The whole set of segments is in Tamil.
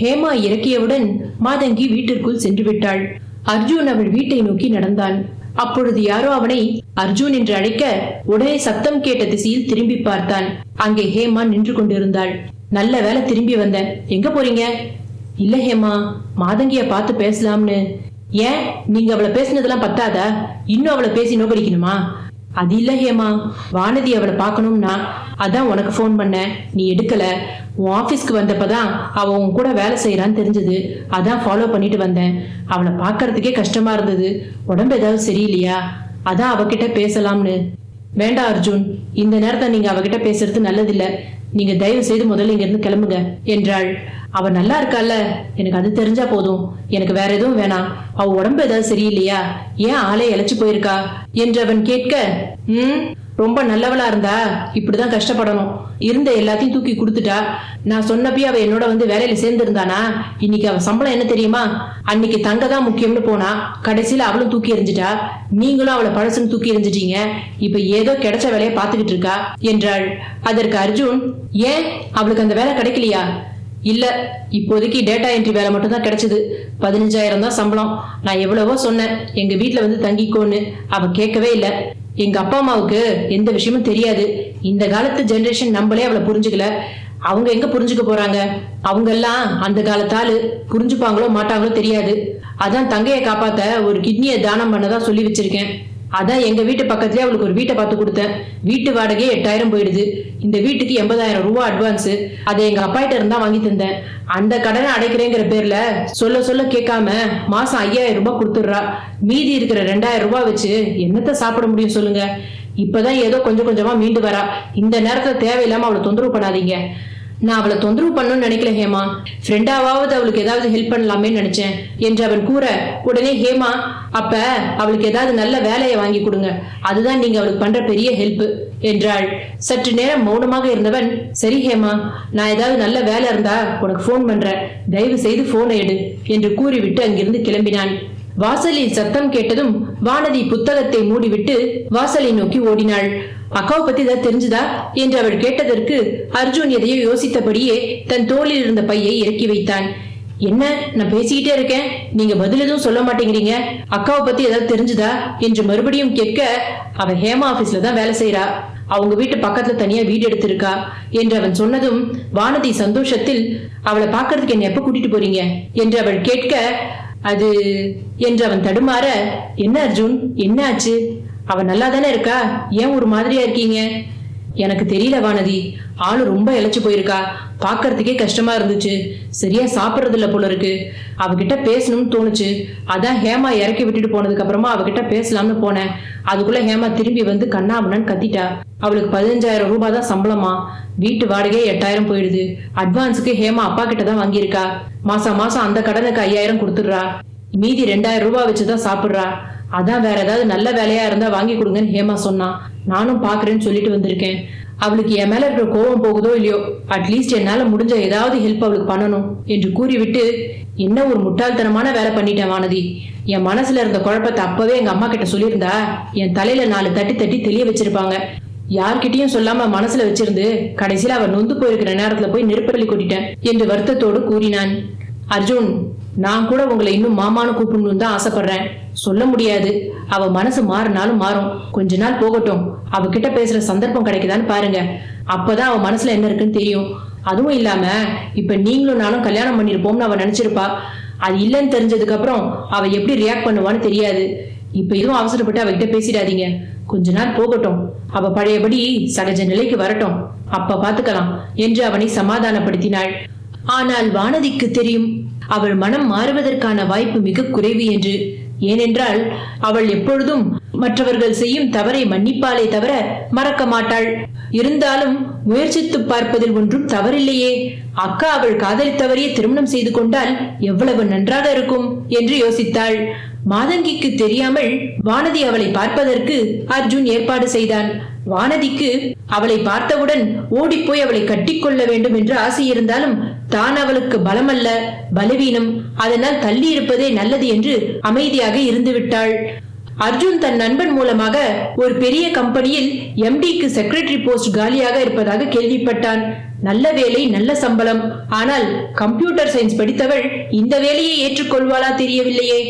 ஹேமா இறக்கியவுடன் மாதங்கி வீட்டிற்குள் சென்று விட்டாள். அர்ஜுன் அவள் வீட்டை நோக்கி நடந்தான். அப்பொழுது யாரோ அவனை அர்ஜுன் என்று அழைக்க உடனே சத்தம் கேட்ட திசையில் திரும்பி பார்த்தான். அங்கே ஹேமா நின்று கொண்டிருந்தாள். நல்ல வேலை திரும்பி வந்தேன். எங்க போறீங்க? இல்ல ஹேமா, மாதங்கிய பார்த்து பேசலாம்னு. ஏன், நீங்க அவளை பேசினதெல்லாம் பத்தாதா? இன்னும் அவளை பேசி நோக்கடிக்கணுமா? அது இல்ல ஹேமா, வானதி அவளை பார்க்கணும்னா அதான் உனக்கு போன் பண்ண, நீ எடுக்கல. உன் ஆபீஸ்க்கு வந்தப்பதான் அவ உன் கூட வேலை செய்யறான்னு தெரிஞ்சது. அதான் ஃபாலோ பண்ணிட்டு வந்தேன். அவளை பாக்குறதுக்கே கஷ்டமா இருந்தது. உடம்பு ஏதாவது சரியில்லையா? அதான் அவகிட்ட பேசலாம்னு. வேண்டாம் அர்ஜுன், இந்த நேரத்தை நீங்க அவகிட்ட பேசுறது நல்லதில்ல. நீங்க தயவு செய்து முதல்ல இங்க இருந்து கிளம்புங்க என்றாள். அவ நல்லா இருக்கால, எனக்கு அது தெரிஞ்சா போதும். எனக்கு வேற எதுவும் வேணாம். அவ உடம்பு ஏதாவது சரியில்லையா? ஏன் ஆளே இழைச்சு போயிருக்கா என்று அவன் கேட்க, ரொம்ப நல்லவளா இருந்தா இப்படிதான் கஷ்டப்படணும். இருந்த எல்லாத்தையும் தூக்கி கொடுத்துட்டா. நான் சொன்னப்பயே அவ என்னோட வந்து வேலையில சேர்ந்து இருந்தானா, இன்னைக்கு அவ சம்பளம் என்ன தெரியுமா? அன்னைக்கு தங்க தான் முக்கியம்னு போனா, கடைசியில அவளும் தூக்கி எறிஞ்சிட்டா. நீங்களும் அவளை பழசுன்னு தூக்கி எறிஞ்சிட்டீங்க. இப்ப ஏதோ கிடைச்ச வேலையை பாத்துக்கிட்டு இருக்கா என்றாள். அதற்கு அர்ஜுன், ஏன் அவளுக்கு அந்த வேலை கிடைக்கலையா? இல்ல, இப்போதைக்கு டேட்டா என்ட்ரி வேலை மட்டும் தான் கிடைச்சது. 15,000 தான் சம்பளம். நான் எவ்வளவோ சொன்னேன் எங்க வீட்டுல வந்து தங்கிக்கோன்னு. அவ கேட்கவே இல்லை. எங்க அப்பா அம்மாவுக்கு எந்த விஷயமும் தெரியாது. இந்த காலத்து ஜெனரேஷன் நம்மளே அவளை புரிஞ்சுக்கல. அவங்க எங்க புரிஞ்சுக்க போறாங்க? அவங்க எல்லாம் அந்த காலத்தாலு, புரிஞ்சுப்பாங்களோ மாட்டாங்களோ தெரியாது. அதான் தங்கையை காப்பாத்த ஒரு கிட்னியை தானம் பண்ணதான் சொல்லி வச்சிருக்கேன். அதான் எங்க வீட்டு பக்கத்துலயே அவளுக்கு ஒரு வீட்டை பார்த்து கொடுத்தேன். வீட்டு வாடகை 8,000 போயிடுது. இந்த வீட்டுக்கு 80,000 ரூபாய் அட்வான்ஸ். அதை எங்க அப்பாயிட்ட இருந்தா வாங்கி தந்தேன். அந்த கடனை அடைக்கிறேங்கிற பேர்ல சொல்ல கேட்காம மாசம் 5,000 ரூபாய் கொடுத்துடுறா. மீதி இருக்கிற 2,000 ரூபாய் வச்சு என்னத்த சாப்பிட முடியும் சொல்லுங்க? இப்பதான் ஏதோ கொஞ்சம் கொஞ்சமா மீண்டு வரா. இந்த நேரத்துல தேவையில்லாம அவளை தொந்தரவு பண்ணாதீங்க. நான் அவளை தொந்தரவு பண்ணணும்னு நினைக்கல ஹேமா. ஃப்ரெண்டாவது அவளுக்கு ஏதாவது ஹெல்ப் பண்ணலாமே நினைச்சேன் என்று அவன் கூற, உடனே ஹேமா, அப்ப அவளுக்கு ஏதாவது நல்ல வேலையை வாங்கி கொடுங்க. அதுதான் நீங்க அவளுக்கு பண்ற பெரிய ஹெல்ப் என்றாள். சற்று நேரம் மௌனமாக இருந்தவன், சரி ஹேமா, நான் ஏதாவது நல்ல வேலை இருந்தா உனக்கு போன் பண்றேன். தயவு செய்து போனை எடு என்று கூறிவிட்டு அங்கிருந்து கிளம்பினான். வாசலில் சத்தம் கேட்டதும் வானதி புத்தகத்தை மூடிவிட்டு வாசலை நோக்கி ஓடினாள். அக்காவை பத்தி ஏதாவது தெரிஞ்சுதா என்று அவள் கேட்டதற்கு அர்ஜுன் எதையோ யோசித்தபடியே தன் தோளில் இருந்த பையை இறக்கி வைத்தான். என்ன, நான் பேசிக்கிட்டே இருக்கேன், நீங்க பதில் எதுவும் சொல்ல மாட்டேங்கிறீங்க. அக்காவை பத்தி ஏதாவது தெரிஞ்சுதா என்று மறுபடியும் கேட்க, அவ ஹேமா ஆபீஸ்ல தான் வேலை செய்யறா. அவங்க வீட்டு பக்கத்துல தனியா வீடு எடுத்திருக்கா என்று அவன் சொன்னதும் வானதி சந்தோஷத்தில், அவளை பாக்குறதுக்கு என்ன எப்ப கூட்டிட்டு போறீங்க என்று அவள் கேட்க, அது என்று அவன் தடுமாற, என்ன அர்ஜுன், என்ன ஆச்சு? அவ நல்லா தானே இருக்கா? ஏன் ஒரு மாதிரியா இருக்கீங்க? எனக்கு தெரியல வானதி, ஆளு ரொம்ப இழைச்சு போயிருக்கா. பாக்குறதுக்கே கஷ்டமா இருந்துச்சு. சரியா சாப்பிடறது இல்ல போல இருக்கு. அவகிட்ட பேசணும்னு தோணுச்சு. அதான் ஹேமா இறக்கி விட்டுட்டு போனதுக்கு அப்புறமா அவகிட்ட பேசலாம்னு போனேன். அதுக்குள்ள ஹேமா திரும்பி வந்து கண்ணாமண்ணான்னு கத்திட்டா. அவளுக்கு 15,000 ரூபாய் தான் சம்பளமா. வீட்டு வாடகை 8,000 போயிடுது. அட்வான்ஸுக்கு ஹேமா அப்பா கிட்ட தான் வாங்கியிருக்கா. மாசம் மாசம் அந்த கடனுக்கு 5,000 கொடுத்துடுறா. மீதி 2,000 ரூபாய் வச்சுதான் சாப்பிடுறா. அதான் வேற ஏதாவது நல்ல வேலையா இருந்தா வாங்கி கொடுங்கன்னு ஹேமா சொன்னா. நானும் பாக்குறேன்னு சொல்லிட்டு வந்திருக்கேன். அவளுக்கு என் மேல இருக்கிற கோபம் போகுதோ இல்லையோ, அட்லீஸ்ட் என்னால முடிஞ்ச ஏதாவது ஹெல்ப் அவளுக்கு பண்ணணும் என்று கூறிவிட்டு, என்ன ஒரு முட்டாள்தனமான வேலை பண்ணிட்டேன் வானதி. என் மனசுல இருந்த குழப்பத்தை அப்பவே எங்க அம்மா கிட்ட சொல்லியிருந்தா என் தலையில 4 தட்டி தட்டி தெளிய வச்சிருப்பாங்க. யார்கிட்டயும் சொல்லாம மனசுல வச்சிருந்து கடைசியில அவ நொந்து போயிருக்கிற நேரத்துல போய் நெருப்பள்ளி கொட்டிட்டேன் என்று வருத்தத்தோடு கூறினான். அர்ஜுன், நான் கூட உங்களை இன்னும் மாமான்னு கூப்பிடணும்னு தான் ஆசைப்படுறேன். சொல்ல முடியாது. அவ மனசு மாறினாலும் மாறும். கொஞ்ச நாள் போகட்டும். அவகிட்ட பேசுற சந்தர்ப்பம் கிடைக்குதான்னு பாருங்க. அப்பதான் அவ மனசுல என்ன இருக்குன்னு தெரியும். அதுவும் இல்லாம இப்ப நீங்களும் நானும் கல்யாணம் பண்ணிருப்போம்னு அவ நினைச்சிருப்பா. அது இல்லைன்னு தெரிஞ்சதுக்கு அப்புறம் அவ எப்படி ரியாக்ட் பண்ணுவான்னு தெரியாது. இப்ப எதுவும் அவசரப்பட்டு அவகிட்ட பேசிடாதீங்க. கொஞ்ச நாள் போகட்டும். அவ பழையபடி சகஜ நிலைக்கு வரட்டும். அப்ப பாத்துக்கலாம் என்று அவனை சமாதானப்படுத்தினாள். ஆனால் வானதிக்கு தெரியும், அவள் மனம் மாறுவதற்கான வாய்ப்பு மிக குறைவு என்று. ஏனென்றால் அவள் எப்பொழுதும் மற்றவர்கள் செய்யும் தவறை மன்னிப்பாலே தவிர மறக்க மாட்டாள். இருந்தாலும் முயற்சித்து பார்ப்பதில் ஒன்றும் தவறில்லையே. அக்கா அவள் காதலித்தவரையே திருமணம் செய்து கொண்டால் எவ்வளவு நன்றாக இருக்கும் என்று யோசித்தாள். மாதங்கிக்கு தெரியாமல் வானதி அவளை பார்ப்பதற்கு அர்ஜுன் ஏற்பாடு செய்தான். வானதிக்கு அவளை பார்த்தவுடன் ஓடிப்போய் அவளை கட்டிக்கொள்ள வேண்டும் என்று ஆசை இருந்தாலும் தான் அவளுக்கு பலமல்ல, பலவீனம். அதனால் தள்ளி இருப்பதே நல்லது என்று அமைதியாக இருந்து விட்டாள். அர்ஜுன் தன் நண்பன் மூலமாக ஒரு பெரிய கம்பெனியில் எம்டிக்கு செக்ரட்டரி போஸ்ட் காலியாக இருப்பதாக கேள்விப்பட்டான். நல்ல வேலை, நல்ல சம்பளம். ஆனால் கம்ப்யூட்டர் சயின்ஸ் படித்தவள் இந்த வேலையை ஏற்றுக்கொள்வாளா தெரியவில்லையே.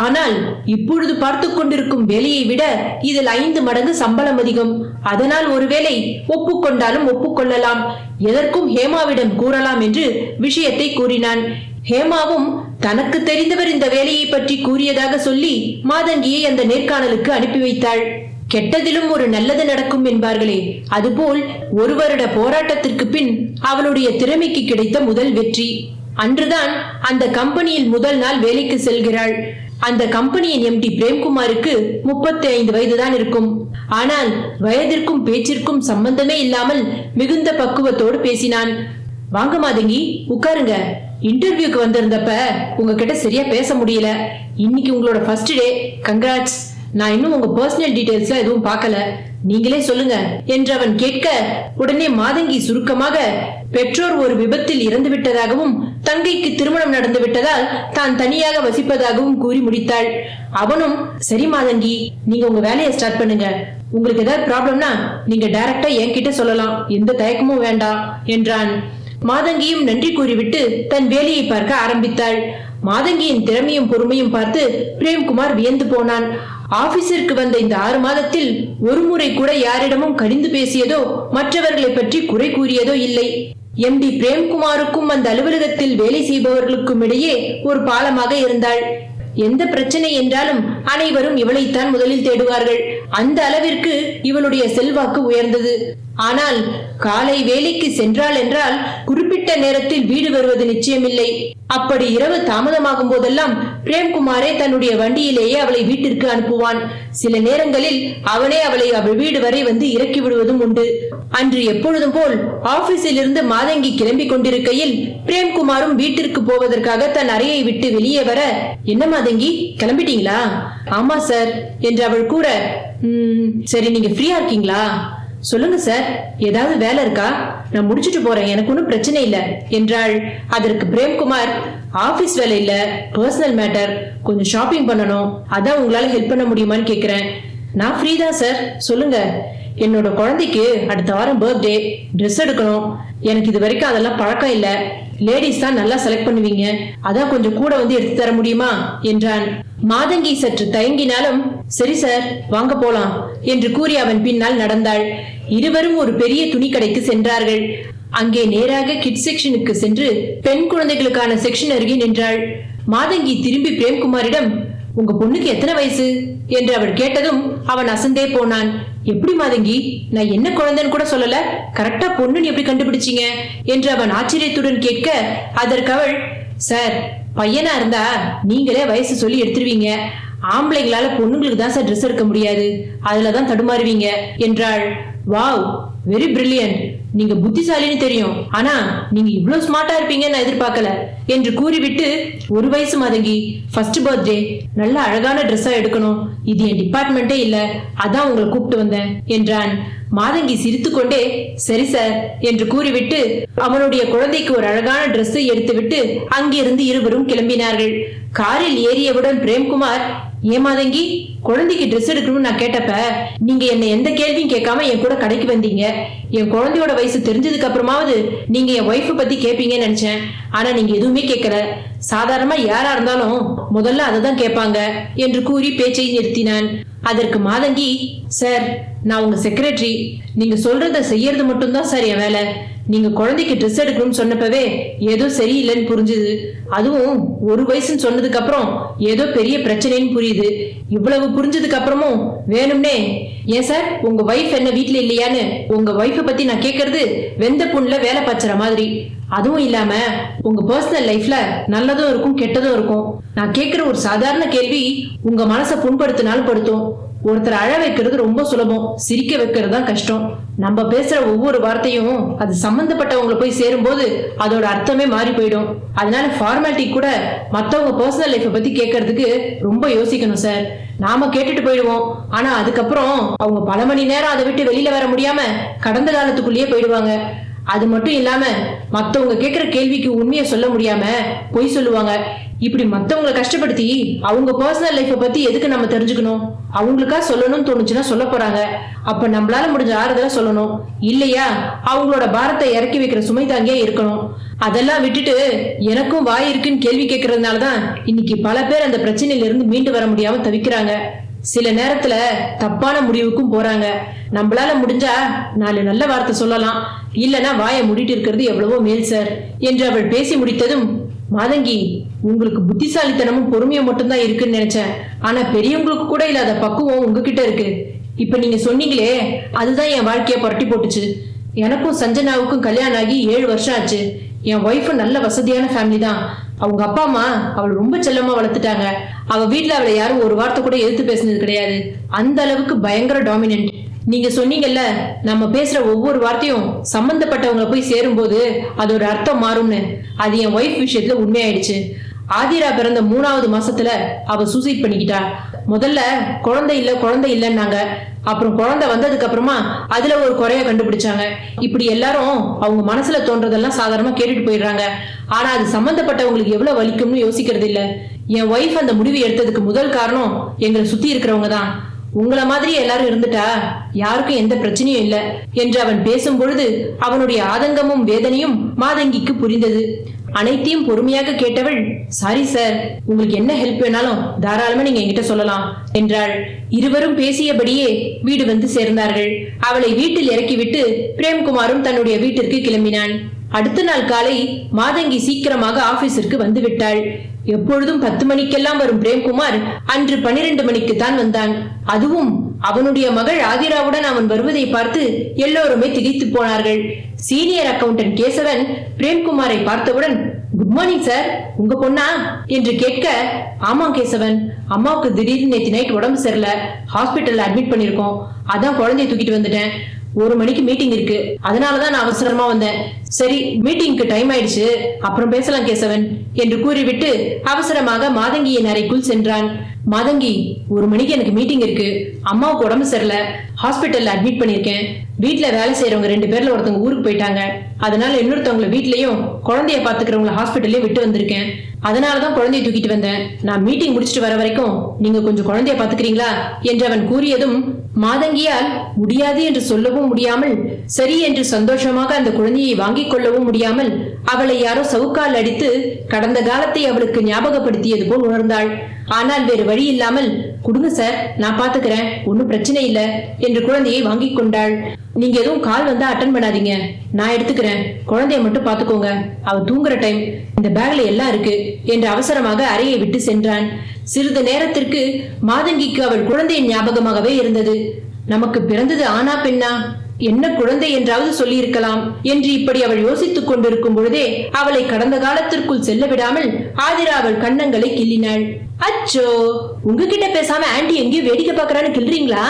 ஆனால் இப்பொழுது பார்த்து கொண்டிருக்கும் வேலையை விட இதில் 5 மடங்கு சம்பளம் அதிகம். அதனால் ஒருவேளை ஒப்புக்கொண்டாலும் ஒப்புக்கொள்ளலாம். எதற்கும் ஹேமாவிடம் கூறலாம் என்று விஷயத்தை கூறினான். ஹேமாவும் தனக்கு தெரிந்தவர் இந்த வேலையை பற்றி கூறியதாக சொல்லி மாதங்கியை அந்த நேர்காணலுக்கு அனுப்பி வைத்தாள். கெட்டதிலும் ஒரு நல்லது நடக்கும் என்பார்களே, அதுபோல் 1 வருட போராட்டத்திற்கு பின் அவளுடைய திறமைக்கு கிடைத்த முதல் வெற்றி. அன்றுதான் அந்த கம்பெனியில் முதல் நாள் வேலைக்கு செல்கிறாள். அந்த கம்பெனியின் எம்டி பிரேம்குமாருக்கு 35 வயதுதான் இருக்கும். ஆனால் வயதிற்கும் பேச்சிற்கும் சம்பந்தமே இல்லாமல் மிகுந்த பக்குவத்தோடு பேசினான். வாங்க மாதங்கி, உட்காருங்க. இன்டர்வியூக்கு வந்திருந்தப்ப உங்ககிட்ட சரியா பேச முடியல. இன்னைக்கு உங்களோட ஃபர்ஸ்ட் டே. கங்க்ராட்ஸ். நான் இன்னும் உங்க பர்சனல் டீடைல்ஸ்ல எதுவும் பார்க்கல, நீங்களே சொல்லுங்க என்று அவன் கேட்க, உடனே மாதங்கி சுருக்கமாக பெற்றோர் ஒரு விபத்தில் இறந்து விட்டதாகவும் தங்கைக்கு திருமணம் நடந்து விட்டதால் தான் தனியாக வசிப்பதாகவும் கூறி முடித்தாள். அவனும் சரி மாதங்கி, நீங்க உங்க வேலையை ஸ்டார்ட் பண்ணுங்க. உங்களுக்கு ஏதாவது ப்ராப்ளம்னா நீங்க டைரக்டா என்கிட்ட சொல்லலாம், எந்த தயக்கமும் வேண்டாம் என்றான். மாதங்கியும் நன்றி கூறிவிட்டு தன் வேலையை பார்க்க ஆரம்பித்தாள். மாதங்கியின் திறமையும் பொறுமையும் பார்த்து பிரேம்குமார் வியந்து போனான். ஆபீஸிற்கு வந்த இந்த 6 மாதத்தில் ஒரு முறை கூட யாரிடமும் கடிந்து பேசியதோ மற்றவர்களை பற்றி குறை கூறியதோ இல்லை. எம்டி பிரேம்குமாருக்கும் அந்த அலுவலகத்தில் வேலை செய்பவர்களுக்கும் இடையே ஒரு பாலமாக இருந்தாள். எந்த பிரச்சனை என்றாலும் அனைவரும் இவளைத்தான் முதலில் தேடுவார்கள். அந்த அளவிற்கு இவளுடைய செல்வாக்கு உயர்ந்தது. ஆனால் காலை வேலைக்கு சென்றாள் என்றால் குறிப்பிட்ட நேரத்தில் வீடு வருவது நிச்சயமில்லை. அப்படி இரவு தாமதமாகும் போதெல்லாம் பிரேம்குமாரே தன்னுடைய வண்டியிலேயே அவளை வீட்டிற்கு அனுப்புவான். சில நேரங்களில் அவனே அவளை அவள் வீடு வரை வந்து இறக்கி விடுவதும் உண்டு. அன்று எப்பொழுதும் போல் ஆபீஸில் இருந்து மாதங்கி கிளம்பி கொண்டிருக்கையில் பிரேம்குமாரும் வீட்டிற்கு போவதற்காக தன் அறையை விட்டு வெளியே வர, என்ன மாதங்கி, கிளம்பிட்டீங்களா? ஆமா சார் என்று அவள் கூற, சரி, நீங்க ஃப்ரீயா இருக்கீங்களா? சொல்லுங்க சார், ஏதாவது வேலை இருக்கா? நான் முடிச்சுட்டு போறேன், எனக்கு ஒன்றும் பிரச்சனை இல்லை என்றாள். அதற்கு பிரேம்குமார், ஆபீஸ் வேலை இல்ல, பர்சனல் மேட்டர், கொஞ்சம் ஷாப்பிங் பண்ணணும், அதான் உங்களால ஹெல்ப் பண்ண முடியுமான்னு கேக்குறேன். நான் ஃப்ரீ தான் சார், சொல்லுங்க. என்னோட குழந்தைக்கு அடுத்த வாரம் பர்த்டே, ட்ரெஸ் எடுக்கணும். எனக்கு இது வரைக்கும் அதெல்லாம் பழக்கம் இல்ல. லேடிஸ் தான் நல்லா செலக்ட் பண்ணுவீங்க, அதான் கொஞ்சம் கூட வந்து எடுத்து தர முடியுமா என்றான். மாதங்கி சற்று தயங்கினாலும் சரி சார், வாங்க போலாம் என்று கூறி அவன் பின்னால் நடந்தாள். இருவரும் ஒரு பெரிய துணி கடைக்கு சென்றார்கள். அங்கே நேராக கிட்ஸ் செக்ஷனுக்கு சென்று பெண் குழந்தைகளுக்கான செக்ஷன் அருகே நின்றாள். மாதங்கி திரும்பி பிரேம்குமாரிடம், உங்க பொண்ணுக்கு எத்தனை வயசு என்று அவள் கேட்டதும் அவன் அசந்தே போனான். எப்படி மாதங்கி, நான் என்ன குழந்தைன்னு கூட சொல்லல, கரெக்டா பொண்ணுன்னு எப்படி கண்டுபிடிச்சீங்க என்று அவன் ஆச்சரியத்துடன் கேட்க, அதற்கு அவள், சார், பையனா இருந்தா நீங்களே வயசு சொல்லி எடுத்துருவீங்க. ஆம்பளைங்களால பொண்ணுங்களுக்கு தான் சார் ட்ரெஸ் எடுக்க முடியாது, அதுலதான் தடுமாறுவீங்க என்றாள். Wow, very brilliant. நீங்க புத்திசாலின்னு தெரியும், ஆனா நீங்க இவ்வளவு ஸ்மார்ட்டா இருப்பீங்கன்னு நான் எதிர்பார்க்கல என்று கூறிவிட்டு, 1 வயசு மாதங்கி, ஃபர்ஸ்ட் பர்த்டே, நல்ல அழகான ட்ரெஸ்ஸா எடுக்கணும், இது என் டிபார்ட்மெண்டே இல்ல, அதான் உங்களை கூப்பிட்டு வந்தேன் என்றான். மாதங்கி சிரித்துக்கொண்டே சரி சார் என்று கூறிவிட்டு அவனுடைய குழந்தைக்கு ஒரு அழகான ட்ரெஸ்ஸை எடுத்துவிட்டு அங்கிருந்து இருவரும் கிளம்பினார்கள். காரில் ஏறியவுடன் பிரேம்குமார், ஏமாதங்கி, குழந்தைக்கு ட்ரெஸ் எடுக்கணும்னு நான் கேட்டப்ப நீங்க என்ன எந்த கேள்வியும் கேட்காம என் கூட கடைக்கு வந்தீங்க. என் குழந்தையோட வயசு தெரிஞ்சதுக்கு அப்புறமாவது நீங்க என் ஒய்ஃப பத்தி கேட்பீங்கன்னு நினைச்சேன். ஆனா நீங்க எதுவுமே கேட்கல. சாதாரணமா யாரா இருந்தாலும் முதல்ல அததான் கேட்பாங்க என்று கூறி பேச்சை நிறுத்தினான். அதற்கு மாதங்கி, சார், நான் உங்க செக்ரட்டரி, நீங்க சொல்றத செய்யறது மட்டும்தான் சார் என் வேலை. நீங்க குழந்தைக்கு ட்ரெஸ் எடுக்கணும்னு சொன்னப்பவே ஏதோ சரியில்லைன்னு புரிஞ்சுது. அதுவும் 1 வயசுன்னு சொன்னதுக்கு அப்புறம் ஏதோ பெரிய பிரச்சனைன்னு புரியுது. இவ்வளவு புரிஞ்சதுக்கு அப்புறமும் வேணும்னே, ஏன் சார், உங்க வைஃப் என்ன வீட்டுல இல்லையான்னு உங்க வைஃப பத்தி நான் கேக்குறது வெந்த புண்ணுல வேலை பச்சுற மாதிரி. அதுவும் இல்லாம உங்க பர்சனல் லைஃப்ல நல்லதும் இருக்கும் கெட்டதும் இருக்கும். நான் கேக்குற ஒரு சாதாரண கேள்வி உங்க மனசை புண்படுத்தினாலும் படுத்தும். ஒருத்தர் அழ வைக்கிறது ரொம்ப சுலபம், சிரிக்க வைக்கிறது தான் கஷ்டம். நம்ம பேசுற ஒவ்வொரு வார்த்தையும் அது சம்பந்தப்பட்டவங்களை போய் சேரும் போது அதோட அர்த்தமே மாறி போயிடும். அதனால ஃபார்மாலிட்டி கூட மத்தவங்க பர்சனல் லைஃபை பத்தி கேட்கறதுக்கு ரொம்ப யோசிக்கணும் சார். நாம கேட்டுட்டு போயிடுவோம், ஆனா அதுக்கப்புறம் அவங்க பல மணி நேரம் அதை விட்டு வெளியில வர முடியாம கடந்த காலத்துக்குள்ளேயே போயிடுவாங்க. அது மட்டும் இல்லாம மத்தவங்க கேட்கிற கேள்விக்கு உண்மையை சொல்ல முடியாம பொய் சொல்லுவாங்க. இப்படி மத்தவங்களை கஷ்டப்படுத்தி அவங்க பர்சனல் லைஃபை பத்தி எதுக்கு நம்ம தெரிஞ்சுக்கணும்? அவங்களுக்கா சொல்லணும்னு தோணுச்சுன்னா சொல்ல போறாங்க. அப்ப நம்மளால முடிஞ்ச ஆறுதலா சொல்லணும், இல்லையா அவங்களோட பாரத்தை இறக்கி வைக்கிற சுமை தாங்கியா இருக்கணும். அதெல்லாம் விட்டுட்டு எனக்கும் வாய் இருக்குன்னு கேள்வி கேட்கறதுனாலதான் இன்னைக்கு பல பேர் அந்த பிரச்சனையில இருந்து மீண்டு வர முடியாம தவிக்கிறாங்க. சில நேரத்துல தப்பான முடிவுக்கும் போறாங்க. நம்மளால முடிஞ்சா 4 நல்ல வார்த்தை சொல்லலாம், இல்லனா வாயை மூடிட்டு இருக்கிறது எவ்வளவோ மேல் சார் என்று அவள் பேசி முடித்ததும், மாதங்கி உங்களுக்கு புத்திசாலித்தனமும் பொறுமையும் மட்டும்தான் இருக்குன்னு நினைச்சேன், ஆனா பெரியவங்களுக்கு கூட இல்லாத பக்குவம் உங்ககிட்ட இருக்கு. இப்ப நீங்க சொன்னீங்களே அதுதான் என் வாழ்க்கைய புரட்டி போட்டுச்சு. எனக்கும் சஞ்சனாவுக்கும் கல்யாணம் ஆகி 7 வருஷம் ஆச்சு. என் ஒய்ஃபு நல்ல வசதியான ஃபேமிலி தான். அவங்க அப்பா அம்மா அவள் ரொம்ப செல்லமா வளர்த்துட்டாங்க. அவ வீட்டுல அவளை யாரும் ஒரு வார்த்தை கூட எதிர்த்து பேசினது கிடையாது. அந்த அளவுக்கு பயங்கர டாமினன்ட். நீங்க சொன்னீங்கல்ல, நம்ம பேசுற ஒவ்வொரு வார்த்தையும் சம்பந்தப்பட்டவங்களை போய் சேரும் போது அதோட அர்த்தம் மாறும்னு. அது என் ஒய்ஃப் விஷயத்துல உண்மையாயிடுச்சு. ஆதிரா பிறந்த 3வது மாசத்துல அவ சூசைட் பண்ணிக்கிட்டா. முதல்ல குழந்தை இல்லைன்னாங்க. அப்புறம் குழந்தை வந்ததுக்கு அப்புறமா அதுல ஒரு குறைய கண்டுபிடிச்சாங்க. இப்படி எல்லாரும் அவங்க மனசுல தோன்றதெல்லாம் சாதாரணமா கேட்டுட்டு போயிடுறாங்க. ஆனா அது சம்பந்தப்பட்டவங்களுக்கு எவ்வளவு வலிக்கும்னு யோசிக்கிறது இல்ல. என் ஒய்ஃப் அந்த முடிவு எடுத்ததுக்கு முதல் காரணம் எங்களை சுத்தி இருக்கிறவங்க தான். உங்களை மாதிரி எல்லாரும் இருந்துட்டா யாருக்கும் எந்த பிரச்சனையும் இல்லை என்று அவன் பேசும் பொழுது அவனுடைய ஆதங்கமும் வேதனையும் மாதங்கிக்கு புரிந்தது. அனைத்தையும் பொறுமையாக கேட்டவள், சாரி சார், உங்களுக்கு என்ன ஹெல்ப் வேணாலும் தாராளமா நீங்க என்கிட்ட சொல்லலாம் என்றாள். இருவரும் பேசியபடியே வீடு வந்து சேர்ந்தார்கள். அவளை வீட்டில் இறக்கிவிட்டு பிரேம்குமாரும் தன்னுடைய வீட்டிற்கு கிளம்பினான். அடுத்த நாள் காலை மாதங்கி சீக்கிரமாக ஆபீஸிற்கு வந்து விட்டாள். எப்பொழுதும் 10 மணிக்கெல்லாம் வரும் பிரேம்குமார் அன்று 12 மணிக்கு தான் வந்தான். அதுவும் அவனுடைய மகள் ஆதிராவுடன் அவன் வருவதை பார்த்து எல்லோருமே திகைத்து போனார்கள். சீனியர் அக்கவுண்டன்ட் கேசவன் பிரேம்குமாரை பார்த்தவுடன், குட் மார்னிங் சார், உங்க பொண்ணா என்று கேட்க, ஆமா கேசவன், அம்மாவுக்கு திடீர்னு நேற்று நைட் உடம்பு சரியில்லை, ஹாஸ்பிட்டல்ல அட்மிட் பண்ணிருக்கோம், அதான் குழந்தைய தூக்கிட்டு வந்துட்டேன். 1 மணிக்கு மீட்டிங் இருக்கு, அதனாலதான் நான் அவசரமா வந்தேன். சரி, மீட்டிங்க்கு டைம் ஆயிடுச்சு, அப்புறம் பேசலாம் கேசவன் என்று கூறிவிட்டு அவசரமாக மாதங்கியின் அறைக்குள் சென்றான். மாதங்கி, 1 மணிக்கு எனக்கு மீட்டிங் இருக்கு, அம்மாவுக்கு உடம்பு சரியில்லை, ஹாஸ்பிட்டல்ல அட்மிட் பண்ணிருக்கேன். வீட்டுல வேலை செய்யறவங்க 2 பேர்ல ஒருத்தவங்க ஊருக்கு போயிட்டாங்க. அதனால இன்னொருத்தவங்களை வீட்லயும் குழந்தைய பாத்துக்கிறவங்களை ஹாஸ்பிட்டல்லயும் விட்டு வந்திருக்கேன். அதனாலதான் குழந்தைய தூக்கிட்டு வந்தேன். நான் மீட்டிங் முடிச்சுட்டு வர வரைக்கும் நீங்க கொஞ்சம் குழந்தைய பாத்துக்கிறீங்களா என்று அவன் கூறியதும் மாதங்கியால் முடியாது என்று சொல்லவும் முடியாமல், சரி என்று சந்தோஷமாக அந்த குழந்தையை வாங்கிக் கொள்ளவும் முடியாமல் அவளை யாரோ சவுக்கால் அடித்து கடந்த காலத்தை அவளுக்கு ஞாபகப்படுத்தியது போல் உணர்ந்தாள். ஆனால் வேறு வழி இல்லாமல், கொடுங்க சார், நான் பாத்துக்கிறேன், ஒன்னும் பிரச்சனை இல்ல என்று குழந்தையை வாங்கிக் கொண்டாள். நீங்க எதுவும் கால் வந்தா அட்டன் பண்ணாதீங்க, நான் எடுத்துக்கிறேன், குழந்தைய மட்டும் பாத்துக்கோங்க, அவ தூங்குற டைம், இந்த பேக்ல எல்லாம் இருக்கு என்று அவசரமாக அறையை விட்டு சென்றான். சிறிது நேரத்திற்கு மாதங்கிக்கு அவள் குழந்தையின் ஞாபகமாகவே இருந்தது. நமக்கு பிறந்தது ஆனா பெண்ணா, என்ன குழந்தை என்றாவது சொல்லி இருக்கலாம் என்று இப்படி அவள் யோசித்துக் கொண்டிருக்கும் பொழுதே அவளை கடந்த காலத்திற்குள் செல்ல விடாமல் ஆதிரா அவள் கன்னங்களை கிள்ளினாள். அச்சோ, உங்ககிட்ட பேசாம ஆண்டி எங்கேயும் வேடிக்கை பாக்குறான்னு கிள்றீங்களா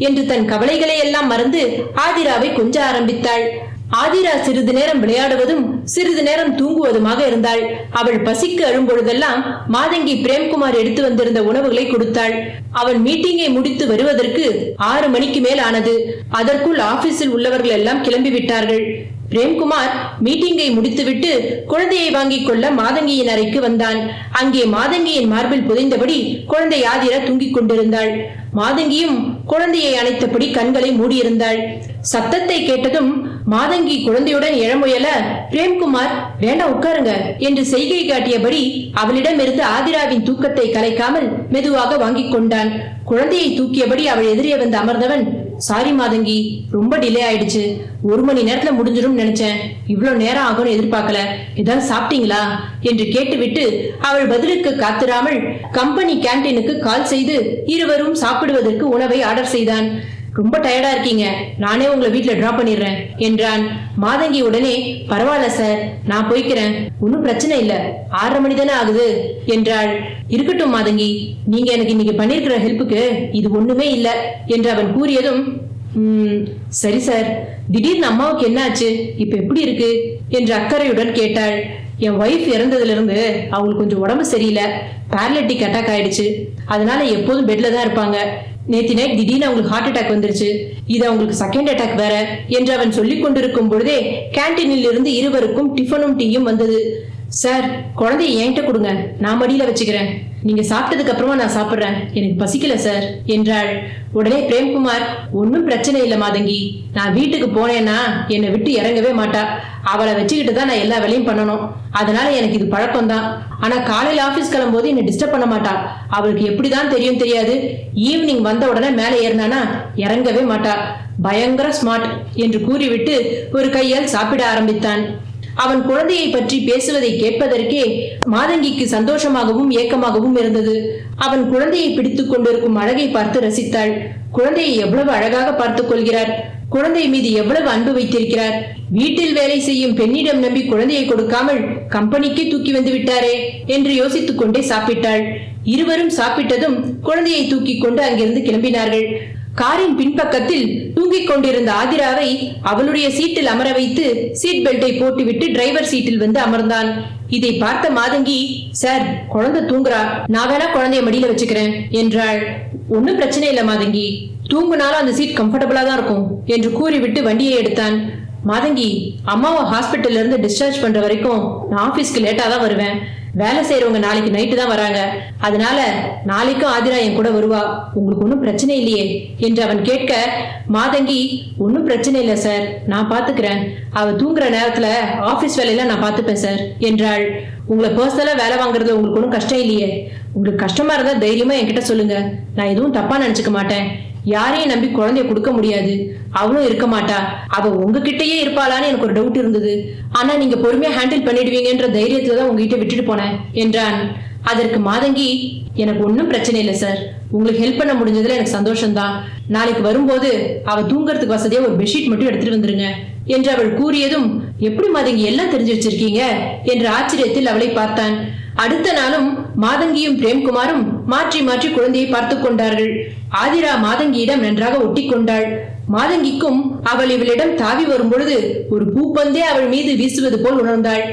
என்று தன் கவலைகளை எல்லாம் மறந்து ஆதிராவை கொஞ்ச ஆரம்பித்தாள். ஆதிரா சிறிது நேரம் விளையாடுவதும் சிறிது நேரம் தூங்குவதுமாக இருந்தாள். அவள் பசிக்கு அழும்பொழுதெல்லாம் மாதங்கி பிரேம்குமார் எடுத்து வந்திருந்த உணவுகளை கொடுத்தாள். அவள் மீட்டிங்கை முடித்து வருவதற்கு 6 மணிக்கு மேல் ஆனது. அதற்குள் ஆபீஸில் உள்ளவர்கள் எல்லாம் கிளம்பி விட்டார்கள். பிரேம்குமார் மீட்டிங்கை முடித்துவிட்டு குழந்தையை வாங்கிக் கொள்ள மாதங்கியின் அறைக்கு வந்தான். அங்கே மாதங்கியின் மார்பில் புதைந்தபடி குழந்தை ஆதிரா தூங்கிக் கொண்டிருந்தாள். மாதங்கியும் குழந்தையை அணைத்தபடி கண்களை மூடியிருந்தாள். சத்தத்தை கேட்டதும் மாதங்கி குழந்தையுடன் எழமுயல பிரேம்குமார் வேண்டாம் உட்காருங்க என்று செய்கை காட்டியபடி அவளிடமிருந்து ஆதிராவின் தூக்கத்தை கலைக்காமல் மெதுவாக வாங்கிக் கொண்டான். குழந்தையை தூக்கியபடி அவள் எதிரே வந்து அமர்ந்தவன், சாரி மாதங்கி, ரொம்ப டிலே ஆயிடுச்சு, 1 மணி நேரத்துல முடிஞ்சிடும் நினைச்சேன், இவ்வளவு நேரம் ஆகும்னு எதிர்பார்க்கல, ஏதாவது சாப்பிட்டீங்களா என்று கேட்டுவிட்டு அவள் பதிலுக்கு காத்திராமல் கம்பெனி கேன்டீனுக்கு கால் செய்து இருவரும் சாப்பிடுவதற்கு உணவை ஆர்டர் செய்தான். ரொம்ப டயர்டா இருக்கீங்க, நானே உங்களை வீட்டுல டிராப் பண்ணிடுறேன் என்றான். மாதங்கி உடனே பரவாயில்ல சார், நான் போய்க்கிறேன், ஒன்னும் பிரச்சனை இல்ல, 6:30 மணி தானே ஆகுது என்றாள். இருக்கட்டும் மாதங்கி, நீங்க எனக்கு இன்னைக்கு பண்ணிருக்கிற ஹெல்ப்புக்கு இது ஒண்ணுமே இல்ல என்று அவன் கூறியதும், சரி சார், திடீர்னு அம்மாவுக்கு என்ன ஆச்சு, இப்ப எப்படி இருக்கு என்று அக்கறையுடன் கேட்டாள். என் ஒய்ஃப் இறந்ததுல இருந்து அவங்களுக்கு கொஞ்சம் உடம்பு சரியில்லை, பேரலிட்டிக் அட்டாக் ஆயிடுச்சு, அதனால எப்போதும் பெட்ல தான் இருப்பாங்க. நேத்து நைட் திடீர்னு அவங்களுக்கு ஹார்ட் அட்டாக் வந்துருச்சு, இது அவங்களுக்கு செகண்ட் அட்டாக் வேற என்று அவன் சொல்லிக் கொண்டிருக்கும் பொழுதே கேன்டீனில் இருந்து இருவருக்கும் டிஃபனும் டீயும் வந்தது. சார், குழந்தைய என்கிட்ட கொடுங்க, நான் மடியில வச்சுக்கிறேன், நீங்க சாப்பிட்டதுக்கு அப்புறமா நான் சாப்பிடுறேன், எனக்கு பசிக்கல சார் என்றாள். உடனே பிரேம்குமார், ஒன்னும் பிரச்சனை இல்ல மாதங்கி, நான் வீட்டுக்கு போனேன்னா என்னை விட்டு இறங்கவே மாட்டா, அவளை வச்சுக்கிட்டு தான் நான் எல்லா வேலையும் பண்ணணும், அதனால எனக்கு இது பழக்கம் தான். ஆனா காலையில ஆபீஸ் கிளம்பும்போது என்னை டிஸ்டர்ப் பண்ண மாட்டா, அவளுக்கு எப்படிதான் தெரியும் தெரியாது, ஈவினிங் வந்த உடனே மேலே ஏறினானா இறங்கவே மாட்டா, பயங்கர ஸ்மார்ட் என்று கூறிவிட்டு ஒரு கையால் சாப்பிட ஆரம்பித்தான். அவன் குழந்தையை பற்றி பேசுவதை கேட்பதற்கே மாதங்கிக்கு சந்தோஷமாகவும் ஏக்கமாகவும் இருந்தது. அவன் குழந்தையை பிடித்துக் கொண்டிருக்கும் அழகை பார்த்து ரசித்தாள். குழந்தையை எவ்வளவு அழகாக பார்த்துக் கொள்கிறார், குழந்தை மீது எவ்வளவு அன்பு வைத்திருக்கிறார். வீட்டில் வேலை செய்யும் பெண்ணிடம் நம்பி குழந்தையை கொடுக்காமல் கம்பெனிக்கே தூக்கி வந்து விட்டாரே என்று யோசித்துக் கொண்டே சாப்பிட்டாள். இருவரும் சாப்பிட்டதும் குழந்தையை தூக்கி கொண்டு அங்கிருந்து கிளம்பினார்கள். காரின் பின்பக்கத்தில் தூங்கிக் கொண்டிருந்த ஆதிராவை அவளுடைய சீட்டில் அமர வைத்து சீட் பெல்ட்டை போட்டுவிட்டு டிரைவர் சீட்டில் வந்து அமர்ந்தான். இதை பார்த்த மாதங்கி, சார், குழந்தை தூங்குறா, நான் வேணா குழந்தைய மடியில வச்சுக்கிறேன் என்றாள். ஒன்னும் பிரச்சனை இல்ல மாதங்கி, தூங்குனாலும் அந்த சீட் கம்ஃபர்டபுளா தான் இருக்கும் என்று கூறிவிட்டு வண்டியை எடுத்தான். மாதங்கி, அம்மாவை ஹாஸ்பிட்டல்ல இருந்து டிஸ்சார்ஜ் பண்ற வரைக்கும் நான் ஆபீஸ்க்கு லேட்டா தான் வருவேன், வேலை செய்யறவங்க நாளைக்கு நைட்டு தான் வராங்க, அதனால நாளைக்கும் ஆதிரா என் கூட வருவா, உங்களுக்கு ஒன்னும் பிரச்சனை இல்லையே என்று அவன் கேட்க, மாதங்கி, ஒன்னும் பிரச்சனை இல்லை சார், நான் பாத்துக்கிறேன், அவ தூங்குற நேரத்துல ஆபீஸ் வேலையெல்லாம் நான் பாத்துப்பேன் சார் என்றாள். உங்களை பர்சனலா வேலை வாங்குறது உங்களுக்கு ஒன்றும் கஷ்டம் இல்லையே, உங்களுக்கு கஷ்டமா இருந்தா தைரியமா என்கிட்ட சொல்லுங்க, நான் எதுவும் தப்பா நினைச்சுக்க மாட்டேன். யாரையும் நம்பி குழந்தைய கொடுக்க முடியாது, அவளும் இருக்க மாட்டா, அவ உங்ககிட்டயே இருப்பாளான்னு எனக்கு ஒரு டவுட் இருந்தது, ஆனா நீங்க பொறுமையா ஹேண்டில் பண்ணிடுவீங்கன்ற தைரியத்துலதான் உங்ககிட்ட விட்டுட்டு போனேன் என்றான். அதற்கு மாதங்கி, எனக்கு ஒன்னும் பிரச்சனை இல்லை சார், உங்களுக்கு ஹெல்ப் பண்ண முடிஞ்சதுல எனக்கு சந்தோஷம்தான், நாளைக்கு வரும்போது அவ தூங்கறதுக்கு வசதியா ஒரு பெட்ஷீட் மட்டும் எடுத்துட்டு வந்துருங்க என்று அவள் கூறியதும், எப்படி மாதங்கி எல்லாம் தெரிஞ்சு வச்சிருக்கீங்க என்று ஆச்சரியத்தில் அவளை பார்த்தான். அடுத்த நாளும் மாதங்கியும் பிரேம்குமாரும் மாற்றி மாற்றி குழந்தையை பார்த்துக் கொண்டார்கள். ஆதிரா மாதங்கியிடம் நன்றாக ஒட்டி கொண்டாள். மாதங்கிக்கும் அவள் இவளிடம் தாவி வரும் பொழுது ஒரு பூப்பந்தே அவள் மீது வீசுவது போல் உணர்ந்தாள்.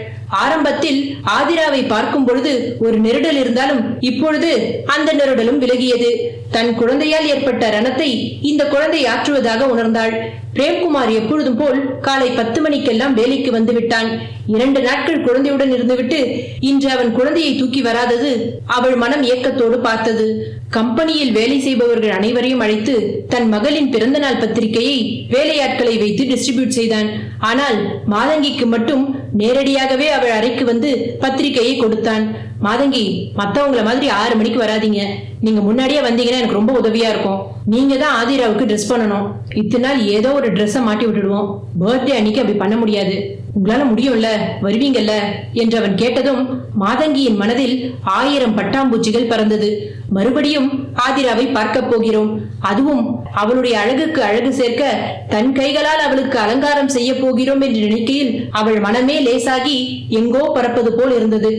ஆரம்பத்தில் ஆதிராவை பார்க்கும் பொழுது ஒரு நெருடல் இருந்தாலும் இப்பொழுது அந்த நெருடலும் விலகியது. தன் குழந்தையால் ஏற்பட்ட ரணத்தை இந்த குழந்தை ஆற்றுவதாக உணர்ந்தாள். பிரேம்குமார் எப்பொழுதும் போல் காலை 10 மணிக்கெல்லாம் வேலைக்கு வந்து விட்டான். 2 நாட்கள் குழந்தையுடன் இருந்துவிட்டு இன்று அவன் குழந்தையை தூக்கி வராதது அவள் மனம் ஏக்கத்தோடு பார்த்தது. கம்பெனியில் வேலை செய்பவர்கள் அனைவரையும் அழைத்து தன் மகளின் பிறந்த நாள் பத்திரிகையை வேலையாட்களை வைத்து டிஸ்ட்ரிபியூட் செய்தான். ஆனால் மாதங்கிக்கு மட்டும் நேரடியாகவே அவள் அறைக்கு வந்து பத்திரிகையை கொடுத்தான். மாதங்கி, மத்தவங்கள மாதிரி 6 மணிக்கு வராதீங்க, நீங்க முன்னாடியே வந்தீங்கன்னா எனக்கு ரொம்ப உதவியா இருக்கும். நீங்க தான் ஆதிராவுக்கு ட்ரெஸ் பண்ணணும், இத்தனை நாள் ஏதோ ஒரு ட்ரெஸ்ஸை மாட்டி விட்டுடுவோம், பர்த்டே அன்னைக்கு அப்படி பண்ண முடியாது, உங்களால முடியும்ல, வருவீங்கல்ல என்று அவன் கேட்டதும் மாதங்கியின் மனதில் 1000 பட்டாம்பூச்சிகள் பறந்தது. மறுபடியும் ஆதிராவை பார்க்க போகிறோம், அதுவும் அவளுடைய அழகுக்கு அழகு சேர்க்க தன் கைகளால் அவளுக்கு அலங்காரம் செய்ய போகிறோம் என்று நினைக்கையில் அவள் மனமே லேசாகி எங்கோ பறப்பது போல் இருந்தது.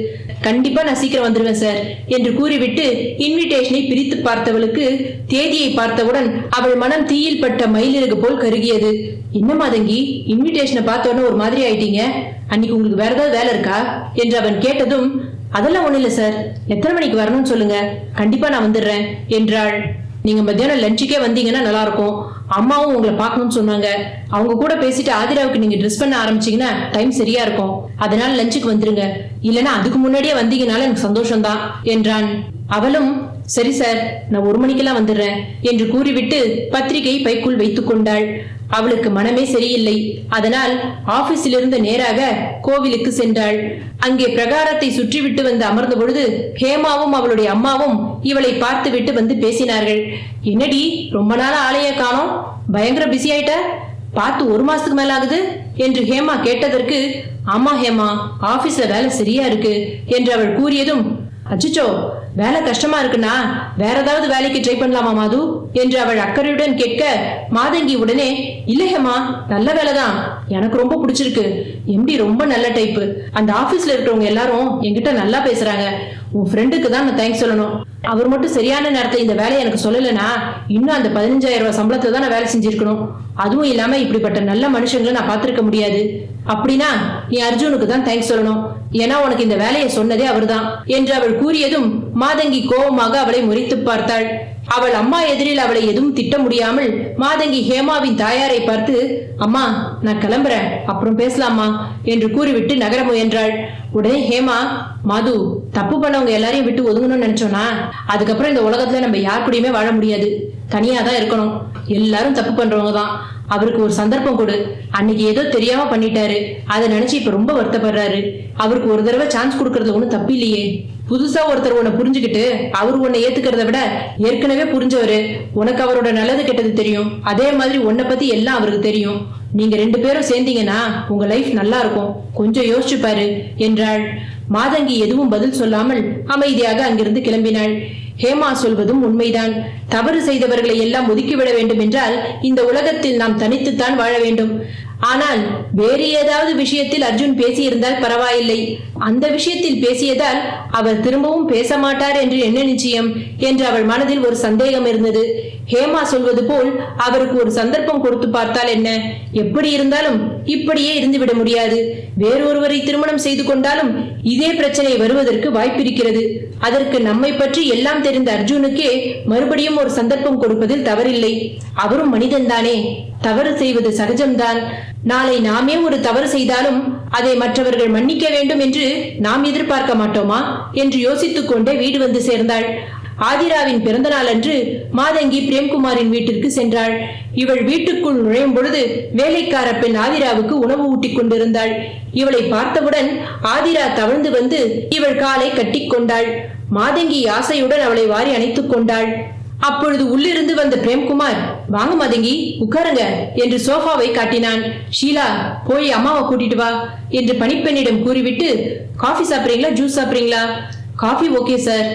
கண்டிப்பா நான் சீக்கிரம் வந்துருவேன் சார் என்று கூறிவிட்டு இன்விடேஷனை பிரித்து பார்த்தவளுக்கு தேதியை பார்த்தவுடன் அவள் மனம் தீயில் பட்ட மயிலிறகு போல் கருகியது. என்ன மாதங்கி, இன்விடேஷனை பார்த்த உடனே ஒரு மாதிரி ஆயிட்டீங்க, அன்னைக்கு உங்களுக்கு வேற ஏதாவது வேலை இருக்கா என்று அவன் கேட்டதும், அதெல்லாம் ஒண்ணு இல்ல சார், எத்தனை மணிக்கு வரணும்னு சொல்லுங்க, கண்டிப்பா நான் வந்துடுறேன் என்றாள். நீங்க மத்தியானம் லஞ்சுக்கே வந்தீங்கன்னா நல்லா இருக்கும், அம்மாவும் உங்களை பார்க்கணும்னு சொன்னாங்க, அவங்க கூட பேசிட்டு ஆதிராவுக்கு நீங்க ட்ரெஸ் பண்ண ஆரம்பிச்சீங்கன்னா டைம் சரியா இருக்கும், அதனால லஞ்சுக்கு வந்துருங்க, இல்லைன்னா அதுக்கு முன்னாடியே வந்தீங்கனால எனக்கு சந்தோஷம்தான் என்றான். அவளும் சரி சார், நான் 1 மணிக்கெல்லாம் வந்துடுறேன் என்று கூறிவிட்டு பத்திரிகையை பைக்குள் வைத்துக் கொண்டாள். அவளுக்கு மனமே சரியில்லை. அதனால் ஆபீஸிலிருந்து நேராக கோவிலுக்கு சென்றாள். அங்கே பிரகாரத்தை சுற்றிவிட்டு வந்து அமர்ந்த பொழுது ஹேமாவும் அவளுடைய அம்மாவும் இவளை பார்த்து விட்டு வந்து பேசினார்கள். என்னடி, ரொம்ப நாளா ஆளைய காணோம், பயங்கர பிஸி ஆயிட்ட, பார்த்து 1 மாசத்துக்கு மேல ஆகுது என்று ஹேமா கேட்டதற்கு, ஆமா ஹேமா, ஆபீஸ்ல வேலை சரியா இருக்கு என்று அவள் கூறியதும், அச்சோ, வேலை கஷ்டமா இருக்குன்னா வேற ஏதாவது வேலைக்கு ட்ரை பண்ணலாமா மாது என்று அவள் அக்கறையுடன் கேட்க, மாதங்கி உடனே, இல்ல ஹேமா, நல்ல வேலைதான், எனக்கு ரொம்ப பிடிச்சிருக்கு. எம்டி ரொம்ப நல்ல டைப்பு. அந்த ஆபீஸ்ல இருக்கிறவங்க எல்லாரும் என்கிட்ட நல்லா பேசுறாங்க. உன் ஃப்ரெண்டுக்கு தான் நான் தேங்க்ஸ் சொல்லணும். அவர் மட்டும் சரியான நேரத்தை இந்த வேலையை எனக்கு சொல்லலைன்னா இன்னும் அந்த 15,000 ரூபாய் சம்பளத்தை தான் நான் வேலை செஞ்சிருக்கணும். அதுவும் இல்லாம இப்படிப்பட்ட நல்ல மனுஷங்களை நான் பார்த்திருக்க முடியாது. அப்படின்னா நீ அர்ஜுனுக்கு தான் தேங்க்ஸ் சொல்லணும். ஏன்னா உனக்கு இந்த வேலையை சொன்னதே அவர்தான் என்று அவள் கூறியதும் மாதங்கி கோபமாக அவளை முறைத்து பார்த்தாள். அவள் அம்மா எதிரில் அவளை எதுவும் திட்ட முடியாமல் மாதங்கி ஹேமாவின் தாயாரை பார்த்து, அம்மா நான் கிளம்புறேன், அப்புறம் பேசலாமா என்று கூறிவிட்டு நகர முயன்றாள். உடனே ஹேமா, மாது, தப்பு பண்ணவங்க எல்லாரையும் விட்டு ஒதுங்கணும்னு நினைச்சோம்னா அதுக்கப்புறம் இந்த உலகத்துல நம்ம யார் கூடயுமே வாழ முடியாது. தனியா தான் இருக்கணும். எல்லாரும் தப்பு பண்றவங்க தான். அவருக்கு ஒரு சந்தர்ப்பம் கொடு. அன்னைக்கு ஏதோ தெரியாம பண்ணிட்டாரு, அதை நினைச்சு இப்ப ரொம்ப வருத்தப்படுறாரு. அவருக்கு ஒரு தடவை சான்ஸ் கொடுக்கறது ஒண்ணும் தப்பு இல்லையே. புதுசா ஒருத்தர் உன்னை புரிஞ்சுக்கிட்டு அவர் உன்னை ஏத்துக்கிறத விட ஏற்கனவே புரிஞ்சவரு, உனக்கு அவரோட நல்லது கெட்டது தெரியும். அதே மாதிரி உன்னை பத்தி எல்லாம் அவருக்கு தெரியும். நீங்க 2 பேரும் சேர்ந்தீங்கன்னா உங்க லைஃப் நல்லா இருக்கும். கொஞ்சம் யோசிச்சு பாரு என்றாள். மாதங்கி எதுவும் பதில் சொல்லாமல் அமைதியாக அங்கிருந்து கிளம்பினாள். ஹேமா சொல்வதும் உண்மைதான். தவறு செய்தவர்களை எல்லாம் ஒதுக்கிவிட வேண்டும் என்றால் இந்த உலகத்தில் நாம் தனித்துத்தான் வாழ வேண்டும். ஆனால் வேறு ஏதாவது விஷயத்தில் அர்ஜுன் பேசியிருந்தால் பரவாயில்லை. அந்த விஷயத்தில் பேசியதால் அவர் திரும்பவும் பேச மாட்டார் என்று என்ன நிச்சயம் என்று அவள் மனதில் ஒரு சந்தேகம் இருந்தது. ஹேமா சொல்வது போல் அவருக்கு ஒரு சந்தர்ப்பம் கொடுத்து பார்த்தால் என்ன? எப்படி இருந்தாலும் இப்படியே இருந்துவிட முடியாது. வேறொருவரை திருமணம் செய்து கொண்டாலும் இதே பிரச்சனை வருவதற்கு வாய்ப்பிருக்கிறது. அதற்கு நம்மை பற்றி எல்லாம் தெரிந்த அர்ஜுனுக்கே மறுபடியும் ஒரு சந்தர்ப்பம் கொடுப்பதில் தவறில்லை. அவரும் மனிதன்தானே, தவறு செய்வது சகஜம்தான். நாளை நாமே ஒரு தவறு செய்தாலும் அதை மற்றவர்கள் மன்னிக்க வேண்டும் என்று நாம் எதிர்பார்க்க மாட்டோமா என்று யோசித்துக் கொண்டே வீடு வந்து சேர்ந்தாள். ஆதிராவின் பிறந்த நாள் அன்று மாதங்கி பிரேம்குமாரின் வீட்டிற்கு சென்றாள். இவள் வீட்டுக்குள் நுழையும் பொழுது வேலைக்கார பெண் ஆதிராவுக்கு உணவு ஊட்டிக் கொண்டிருந்தாள். இவளை பார்த்தவுடன் ஆதிரா தவழ்ந்து வந்து இவள் காலை கட்டி கொண்டாள். மாதங்கி ஆசையுடன் அவளை வாரி அணைத்துக் கொண்டாள். அப்பொழுது உள்ளிருந்து வந்த பிரேம்குமார், வாங்க மாதங்கி, உட்காருங்க என்று சோஃபாவை காட்டினான். ஷீலா, போய் அம்மாவை கூட்டிட்டு வா என்று பணிப்பெண்ணிடம் கூறிவிட்டு, காஃபி சாப்பிடுறீங்களா, ஜூஸ் சாப்பிடுறீங்களா? Coffee okay sir.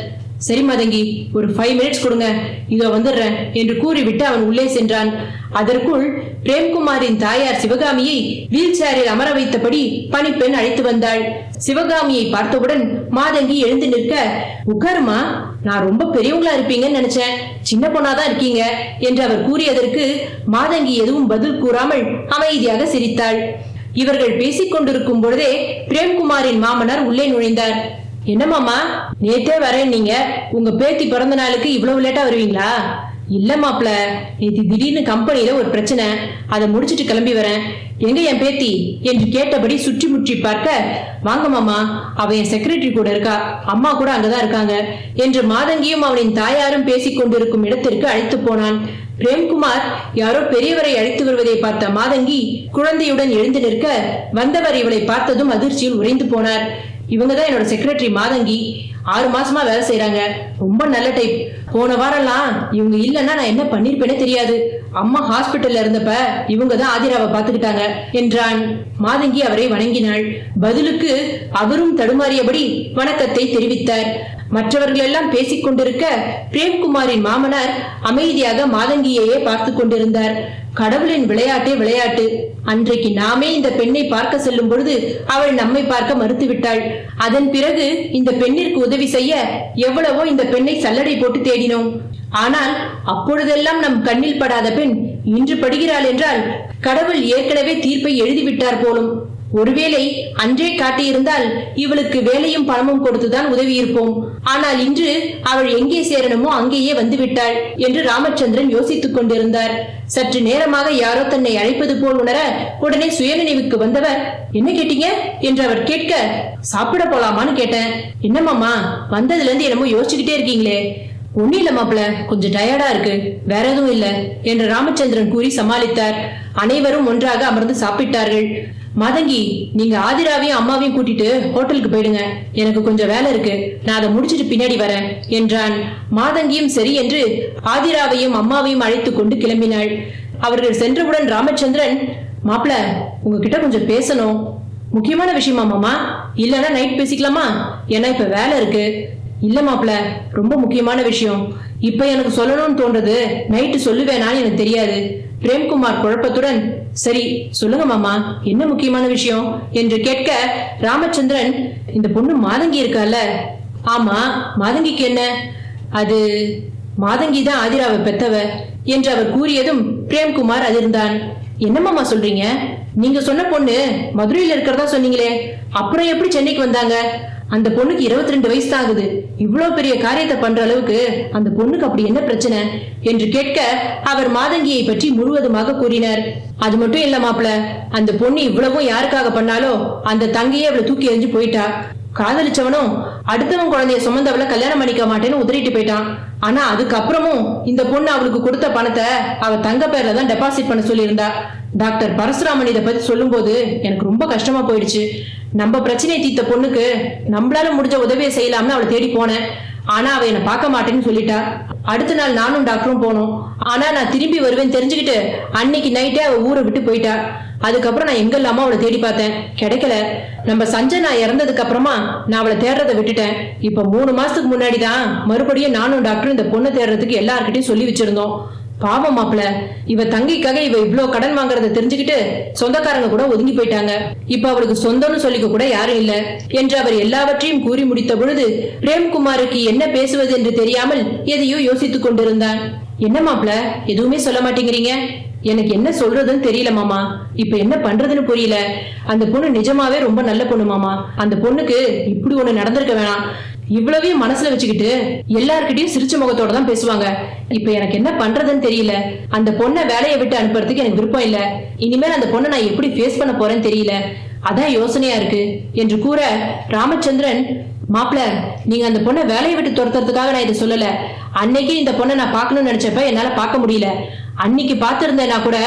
சரி மாதங்கி, ஒரு 5 மினிட்ஸ் கொடுங்க, இதோ வந்துடுறேன் என்று கூறிவிட்டு அவன் உள்ளே சென்றான். அதற்குள் பிரேம்குமாரின் தாயார் சிவகாமியை வீல் சேரில் அமர வைத்தபடி பணிப்பெண் அழைத்து வந்தாள். சிவகாமியை பார்த்தவுடன் மாதங்கி எழுந்து நிற்க, உட்காருமா, நான் ரொம்ப பெரியவங்களா இருப்பீங்கன்னு நினைச்சேன், சின்ன பொண்ணாதான் இருக்கீங்க என்று அவர் கூறியதற்கு மாதங்கி எதுவும் பதில் கூறாமல் அமைதியாக சிரித்தாள். இவர்கள் பேசிக் கொண்டிருக்கும் பொழுதே பிரேம்குமாரின் மாமனார் உள்ளே நுழைந்தார். என்ன மாமா, நேத்தே வரேன், நீங்க உங்க பேத்தி பிறந்த நாளுக்கு இவ்வளவு லேட்டா வருவீங்களா? இல்ல மாப்பிள, நேற்று திடீர்னு கம்பெனியில ஒரு பிரச்சனை, அதை முடிச்சிட்டு கிளம்பி வரேன். எங்க என் பேத்தி என்று கேட்டபடி சுற்றி முற்றி பார்க்க, வாங்க மாமா, அவ என் செக்ரட்டரி கூட இருக்கா, அம்மா கூட அங்கதான் இருக்காங்க என்று மாதங்கியும் அவனின் தாயாரும் பேசிக் கொண்டிருக்கும் இடத்திற்கு அழைத்து போனான். பிரேம்குமார் யாரோ பெரியவரை அழைத்து வருவதை பார்த்த மாதங்கி குழந்தையுடன் எழுந்து நிற்க, வந்தவர் இவளை பார்த்ததும் அதிர்ச்சியில் உறைந்து போனார். இவங்கதான் என்னோட செக்ரட்டரி மாதங்கி, 6 மாசமா வேலை செய்யறாங்க, ரொம்ப நல்ல டைப். போன வாரம்லாம் இவங்க இல்லைன்னா நான் என்ன பண்ணிருப்பேனே தெரியாது. அம்மா ஹாஸ்பிட்டல்ல இருந்தப்ப இவங்கதான் ஆதிராவை பாத்துக்கிட்டாங்க என்றான். மாதங்கி அவரை வணங்கினாள். பதிலுக்கு அவரும் தடுமாறியபடி வணக்கத்தை தெரிவித்தார். மற்றவர்கள் எல்லாம் பேசிக் கொண்டிருக்க பிரேம்குமாரின் மாமனார் அமைதியாக மாதங்கியையே பார்த்து கொண்டிருந்தார். கடவுளின் விளையாட்டே விளையாட்டு. அன்றைக்கு நாமே இந்த பெண்ணை பார்க்க செல்லும் பொழுது அவள் நம்மை பார்க்க மறுத்துவிட்டாள். அதன் பிறகு இந்த பெண்ணிற்கு உதவி செய்ய எவ்வளவோ இந்த பெண்ணை சல்லடை போட்டு தேடினோம். ஆனால் அப்பொழுதெல்லாம் நம் கண்ணில் படாத பெண் இன்று படுகிறாள் என்றால் கடவுள் ஏற்கனவே தீர்ப்பை எழுதிவிட்டார் போலும். ஒருவேளை அன்றே காட்டியிருந்தால் இவளுக்கு வேலையும் பணமும் கொடுத்துதான் உதவி இருப்போம். ஆனால் இன்று அவள் எங்கே சேரணுமோ அங்கேயே வந்து விட்டாள் என்று ராமச்சந்திரன் யோசித்துக் கொண்டிருந்தார். சற்று நேரமாக யாரோ தன்னை அழைப்பது போல் உணர உடனே சுயநினைவுக்கு வந்தவர், என்ன கேட்டீங்க என்று அவர் கேட்க, சாப்பிட போலாமான்னு கேட்டேன். என்னமாமா, வந்ததுல இருந்து என்னமோ யோசிச்சுக்கிட்டே இருக்கீங்களே? ஒன்னும் இல்ல மாப்பிள, கொஞ்சம் டயர்டா இருக்கு, வேற எதுவும் இல்ல என்று ராமச்சந்திரன் கூறி சமாளித்தார். அனைவரும் ஒன்றாக அமர்ந்து சாப்பிட்டார்கள். மாதங்கி, நீங்க ஆதிராவையும் அம்மாவையும் கூட்டிட்டு ஹோட்டலுக்கு போயிடுங்க, எனக்கு கொஞ்சம் வேலை இருக்கு, நான் அதை முடிச்சிட்டு பின்னாடி வரேன் என்றான். மாதங்கியும் சரி என்று ஆதிராவையும் அம்மாவையும் அழைத்துக் கொண்டு கிளம்பினாள். அவர்கள் சென்றவுடன் ராமச்சந்திரன், மாப்பிள, உங்ககிட்ட கொஞ்சம் பேசணும். முக்கியமான விஷயமா மாமா? இல்லன்னா நைட் பேசிக்கலாமா? ஏன்னா இப்ப வேலை இருக்கு. இல்ல மாப்ள, ரொம்ப முக்கியமான விஷயம். இப்ப எனக்கு சொல்லணும்னு தோன்றது, நைட்டு சொல்லுவேனான்னு எனக்கு தெரியாது. பிரேம்குமார் குழப்பத்துடன், சரி சொல்லுங்க மாமா, என்ன முக்கியமான விஷயம் என்று கேட்க, ராமச்சந்திரன், இந்த பொண்ணு மாதங்கி இருக்கால? ஆமா, மாதங்கிக்கு என்ன? அது மாதங்கி தான் ஆதிராவை பெத்தவ என்று அவர் கூறியதும் பிரேம்குமார் அதிர்ந்தான். என்ன மாமா சொல்றீங்க? நீங்க சொன்ன பொண்ணு மதுரையில இருக்கிறதா சொன்னீங்களே, அப்புறம் எப்படி சென்னைக்கு வந்தாங்க? அந்த பொண்ணுக்கு 22 வயசு தான் ஆகுது. இவ்வளவு பெரிய காரியத்தை பண்ற அளவுக்கு அந்த பொண்ணுக்கு அப்படி என்ன பிரச்சனை என்று கேட்க, அவர் மாதங்கியை பற்றி முழுவதுமாக கூறினார். அது மட்டும் இல்ல மாப்ள, அந்த பொண்ணு இவ்வளவும் யாருக்காக பண்ணாலோ அந்த தங்கையே அவளை தூக்கி எறிஞ்சு போயிட்டா. காதலிச்சவனும் அடுத்தவன் குழந்தைய சுமந்தவளை கல்யாணம் பண்ணிக்க மாட்டேன்னு உதறிட்டு போயிட்டான். ஆனா அதுக்கப்புறமும் இந்த பொண்ணு அவளுக்கு கொடுத்த பணத்தை அவ தங்க பேர்ல தான் டெபாசிட் பண்ண சொல்லியிருந்தா. டாக்டர் பரசுராமன் இதை பத்தி சொல்லும் போது எனக்கு ரொம்ப கஷ்டமா போயிடுச்சு. நம்ம பிரச்சனையை தீர்த்த பொண்ணுக்கு நம்மளால முடிஞ்ச உதவியை செய்யலாம்னு அவளை தேடி போனேன். ஆனா அவ என்ன பார்க்க மாட்டேன்னு சொல்லிட்டா. அடுத்த நாள் நானும் டாக்டரும் போனோம். ஆனா நான் திரும்பி வருவேன் தெரிஞ்சுக்கிட்டு அன்னைக்கு நைட்டே அவ ஊரை விட்டு போயிட்டா. அதுக்கப்புறம் நான் எங்க இல்லாம அவளை தேடி பார்த்தேன், கிடைக்கல. நம்ம சஞ்சனா இறந்ததுக்கு அப்புறமா நான் அவளை தேடுறதை விட்டுட்டேன். இப்ப 3 மாசத்துக்கு முன்னாடிதான் மறுபடியும் நானும் டாக்டரும் இந்த பொண்ணை தேடுறதுக்கு எல்லார்கிட்டையும் சொல்லி வச்சிருந்தோம். பாவம் மாப்பிள, இவ தங்கிக்காக இவ இவ்வளவு கடன் வாங்குறத தெரிஞ்சுக்கிட்டு சொந்தக்காரங்க கூட ஒதுங்கி போயிட்டாங்க. இப்ப அவளுக்கு சொந்தம்னு சொல்லிக்க கூட யாரும் இல்ல என்று அவர் எல்லாவற்றையும் கூறி முடித்த பொழுது பிரேம்குமாருக்கு என்ன பேசுவது என்று தெரியாமல் எதையோ யோசித்துக் கொண்டிருந்தான். என்ன மாப்பிள, எதுவுமே சொல்ல மாட்டேங்கிறீங்க? எனக்கு என்ன சொல்றதுன்னு தெரியல மாமா. இப்ப என்ன பண்றதுன்னு புரியல. அந்த பொண்ணு நிஜமாவே ரொம்ப நல்ல பொண்ணு மாமா. அந்த பொண்ணுக்கு இப்படி ஒண்ணு நடந்திருக்க வேணாம். இவ்வளவையும் மனசுல வச்சுக்கிட்டு எல்லார்கிட்டயும் சிரிச்ச முகத்தோட தான் பேசுவாங்க. இப்ப எனக்கு என்ன பண்றதுன்னு தெரியல. அந்த பொண்ணை வேலையை விட்டு அனுப்புறதுக்கு எனக்கு விருப்பம் இல்ல. இனிமேல் அந்த பொண்ணை நான் எப்படி ஃபேஸ் பண்ண போறேன்னு தெரியல. அதான் யோசனையா இருக்கு என்று கூற, ராமச்சந்திரன், மாப்பிள, நீங்க அந்த பொண்ணை வேலையை விட்டு துரத்துறதுக்காக நான் இதை சொல்லல. அன்னைக்கு இந்த பொண்ணை நான் பார்க்கணும்னு நினைச்சப்ப என்னால பார்க்க முடியல. அன்னைக்கு பார்த்திருந்தேன்னா கூட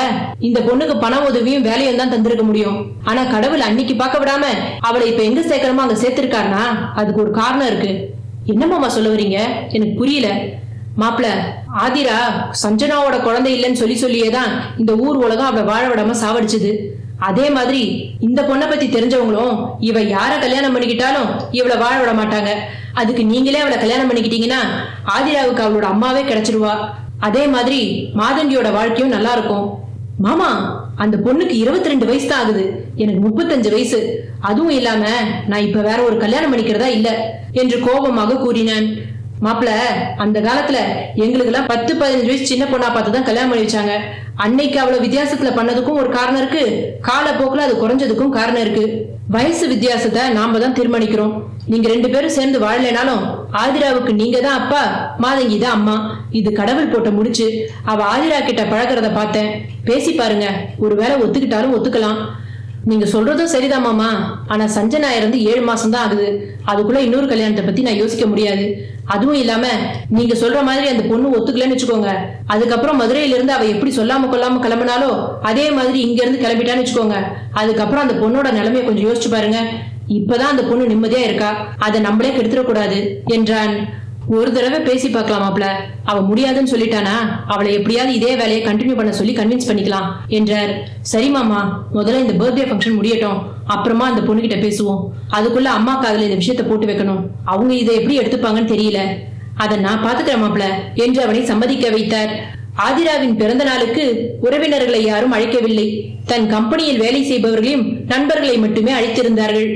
இந்த பொண்ணுக்கு பண உதவியும் வேலையும் தான் தந்திருக்க முடியும். ஆனா கடவுள் அன்னைக்கு பார்க்க விடாம அவளை இப்ப எங்க சேர்க்கணுமோ அங்க சேர்த்திருக்காருனா அதுக்கு ஒரு காரணம் இருக்கு. என்னமாமா சொல்ல வரீங்க? எனக்கு புரியல. மாப்பிள, ஆதிரா சஞ்சனாவோட குழந்தை இல்லைன்னு சொல்லியேதான் இந்த ஊர் உலகம் அவளை வாழ விடாம சாவடிச்சது. அதே மாதிரி இந்த பொண்ணை பத்தி தெரிஞ்சவங்களும் இவ யார கல்யாணம் பண்ணிக்கிட்டாலும் இவளை வாழ விட மாட்டாங்க. அதுக்கு நீங்களே அவளை கல்யாணம் பண்ணிக்கிட்டீங்கன்னா ஆதிராவுக்கு அவளோட அம்மாவே கிடைச்சிருவா. அதே மாதிரி மாதங்கியோட வாழ்க்கையும் நல்லா இருக்கும். மாமா, அந்த பொண்ணுக்கு 22 வயசு தான் ஆகுது. எனக்கு 35 வயசு. அதுவும் இல்லாம நான் இப்ப வேற ஒரு கல்யாணம் பண்ணிக்கிறதா இல்ல என்று கோபமாக கூறினான். மாப்பிள, அந்த காலத்துல எங்களுக்கு எல்லாம் 10-15 வயசு சின்ன பொண்ணா பார்த்துதான் கல்யாணம் பண்ணி வச்சாங்க. அன்னைக்கு அவ்வளவு வித்தியாசத்துல பண்ணதுக்கும் ஒரு காரணம் இருக்கு. காலப்போக்குல அது குறைஞ்சதுக்கும் காரணம் இருக்கு. வயசு வித்தியாசத்தை நாம தான் தீர்மானிக்கிறோம். நீங்க 2 பேரும் சேர்ந்து வாழலைனாலும் ஆதிராவுக்கு நீங்க தான் அப்பா, மாதங்கி தான் அம்மா. இது கடவுள் போட்ட முடிச்சு. அவ ஆதிரா கிட்ட பழகிறத பார்த்தேன். பேசி பாருங்க, ஒருவேளை ஒத்துக்கிட்டாலும் ஒத்துக்கலாம். நீங்க சொல்றதும் சரிதான் மாமா. ஆனா சஞ்சனா இருந்து 7 மாசம் தான் ஆகுது. அதுக்குள்ள இன்னொரு கல்யாணத்தை பத்தி நான் யோசிக்க முடியாது. அதுவும் இல்லாம நீங்க சொல்ற மாதிரி அந்த பொண்ணு ஒத்துக்கலன்னு வச்சுக்கோங்க, அதுக்கப்புறம் மதுரையில இருந்து அவ எப்படி சொல்லாம கொள்ளாம கிளம்பினாலோ அதே மாதிரி இங்க இருந்து கிளம்பிட்டான்னு வச்சுக்கோங்க. அதுக்கப்புறம் அந்த பொண்ணோட நிலைமையை கொஞ்சம் யோசிச்சு பாருங்க. இப்பதான் அந்த பொண்ணு நிம்மதியா இருக்கா, அதை நம்மளே கெடுத்துடக்கூடாது என்றான். ஒரு தடவை பேசி பார்க்கலாமாப்ல. அவ முடியாதுன்னு சொல்லிட்டானா அவளை எப்படியாவது இதே வேலையை கண்டினியூ பண்ண சொல்லி கன்வின்ஸ் பண்ணிக்கலாம் என்றார். சரி மாமா, முதல்ல இந்த பர்த்டே ஃபங்க்ஷன் முடியட்டும், அப்புறமா அந்த பொண்ணுகிட்ட பேசுவோம். அதுக்குள்ள அம்மா காதுல இந்த விஷயத்த போட்டு வைக்கணும். அவங்க இதை எப்படி எடுத்துப்பாங்கன்னு தெரியல. அதை நான் பாத்துக்கிறேன் மாப்ள என்று அவனை சம்மதிக்க வைத்தார். ஆதிராவின் பிறந்த நாளுக்கு உறவினர்களை யாரும் அழைக்கவில்லை. தன் கம்பெனியில் வேலை செய்பவர்களையும் நண்பர்களை மட்டுமே அழைத்திருந்தார்கள்.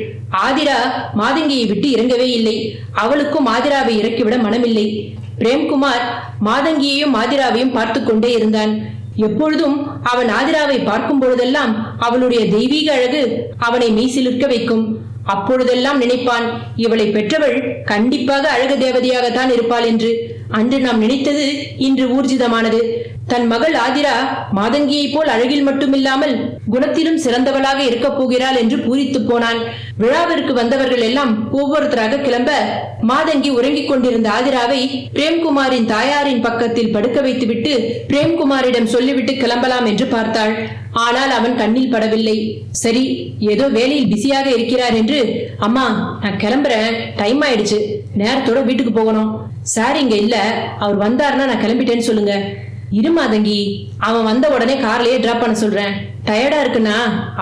ஆதிரா மாதங்கியை விட்டு இறங்கவே இல்லை. அவளுக்கும் ஆதிராவை இறக்கிவிட மனமில்லை. பிரேம்குமார் மாதங்கியையும் ஆதிராவையும் பார்த்து கொண்டே இருந்தான். எப்பொழுதும் அவன் ஆதிராவை பார்க்கும் பொழுதெல்லாம் அவளுடைய தெய்வீக அழகு அவனை மெய்சிலிர்க்க வைக்கும். அப்பொழுதெல்லாம் நினைப்பான், இவளை பெற்றவள் கண்டிப்பாக அழகு தேவதையாகத்தான் இருப்பாள் என்று. அன்று நாம் நினைத்தது இன்று ஊர்ஜிதமானது. தன் மகள் ஆதிரா மாதங்கியை போல் அழகில் மட்டுமில்லாமல் குணத்திலும் சிறந்தவளாக இருக்க போகிறாள் என்று பூரித்து போனான். விழாவிற்கு வந்தவர்கள் எல்லாம் ஒவ்வொருத்தராக கிளம்ப மாதங்கி உறங்கிக் கொண்டிருந்த ஆதிராவை பிரேம்குமாரின் தாயாரின் பக்கத்தில் படுக்க வைத்துவிட்டு பிரேம்குமாரிடம் சொல்லிவிட்டு கிளம்பலாம் என்று பார்த்தாள். ஆனால் அவன் கண்ணில் படவில்லை. சரி, ஏதோ வேலையில் பிஸியாக இருக்கிறார் என்று, அம்மா நான் கிளம்புறேன், டைம் ஆயிடுச்சு, நேரத்தோட வீட்டுக்கு போகணும். சார் இங்க இல்ல, அவர் வந்தாருன்னா நான் கிளம்பிட்டேன்னு சொல்லுங்க. இரு மாதங்கி, அவன் வந்த உடனே கார்லயே டிராப் பண்ண சொல்றேன். டயர்டா இருக்குன்னா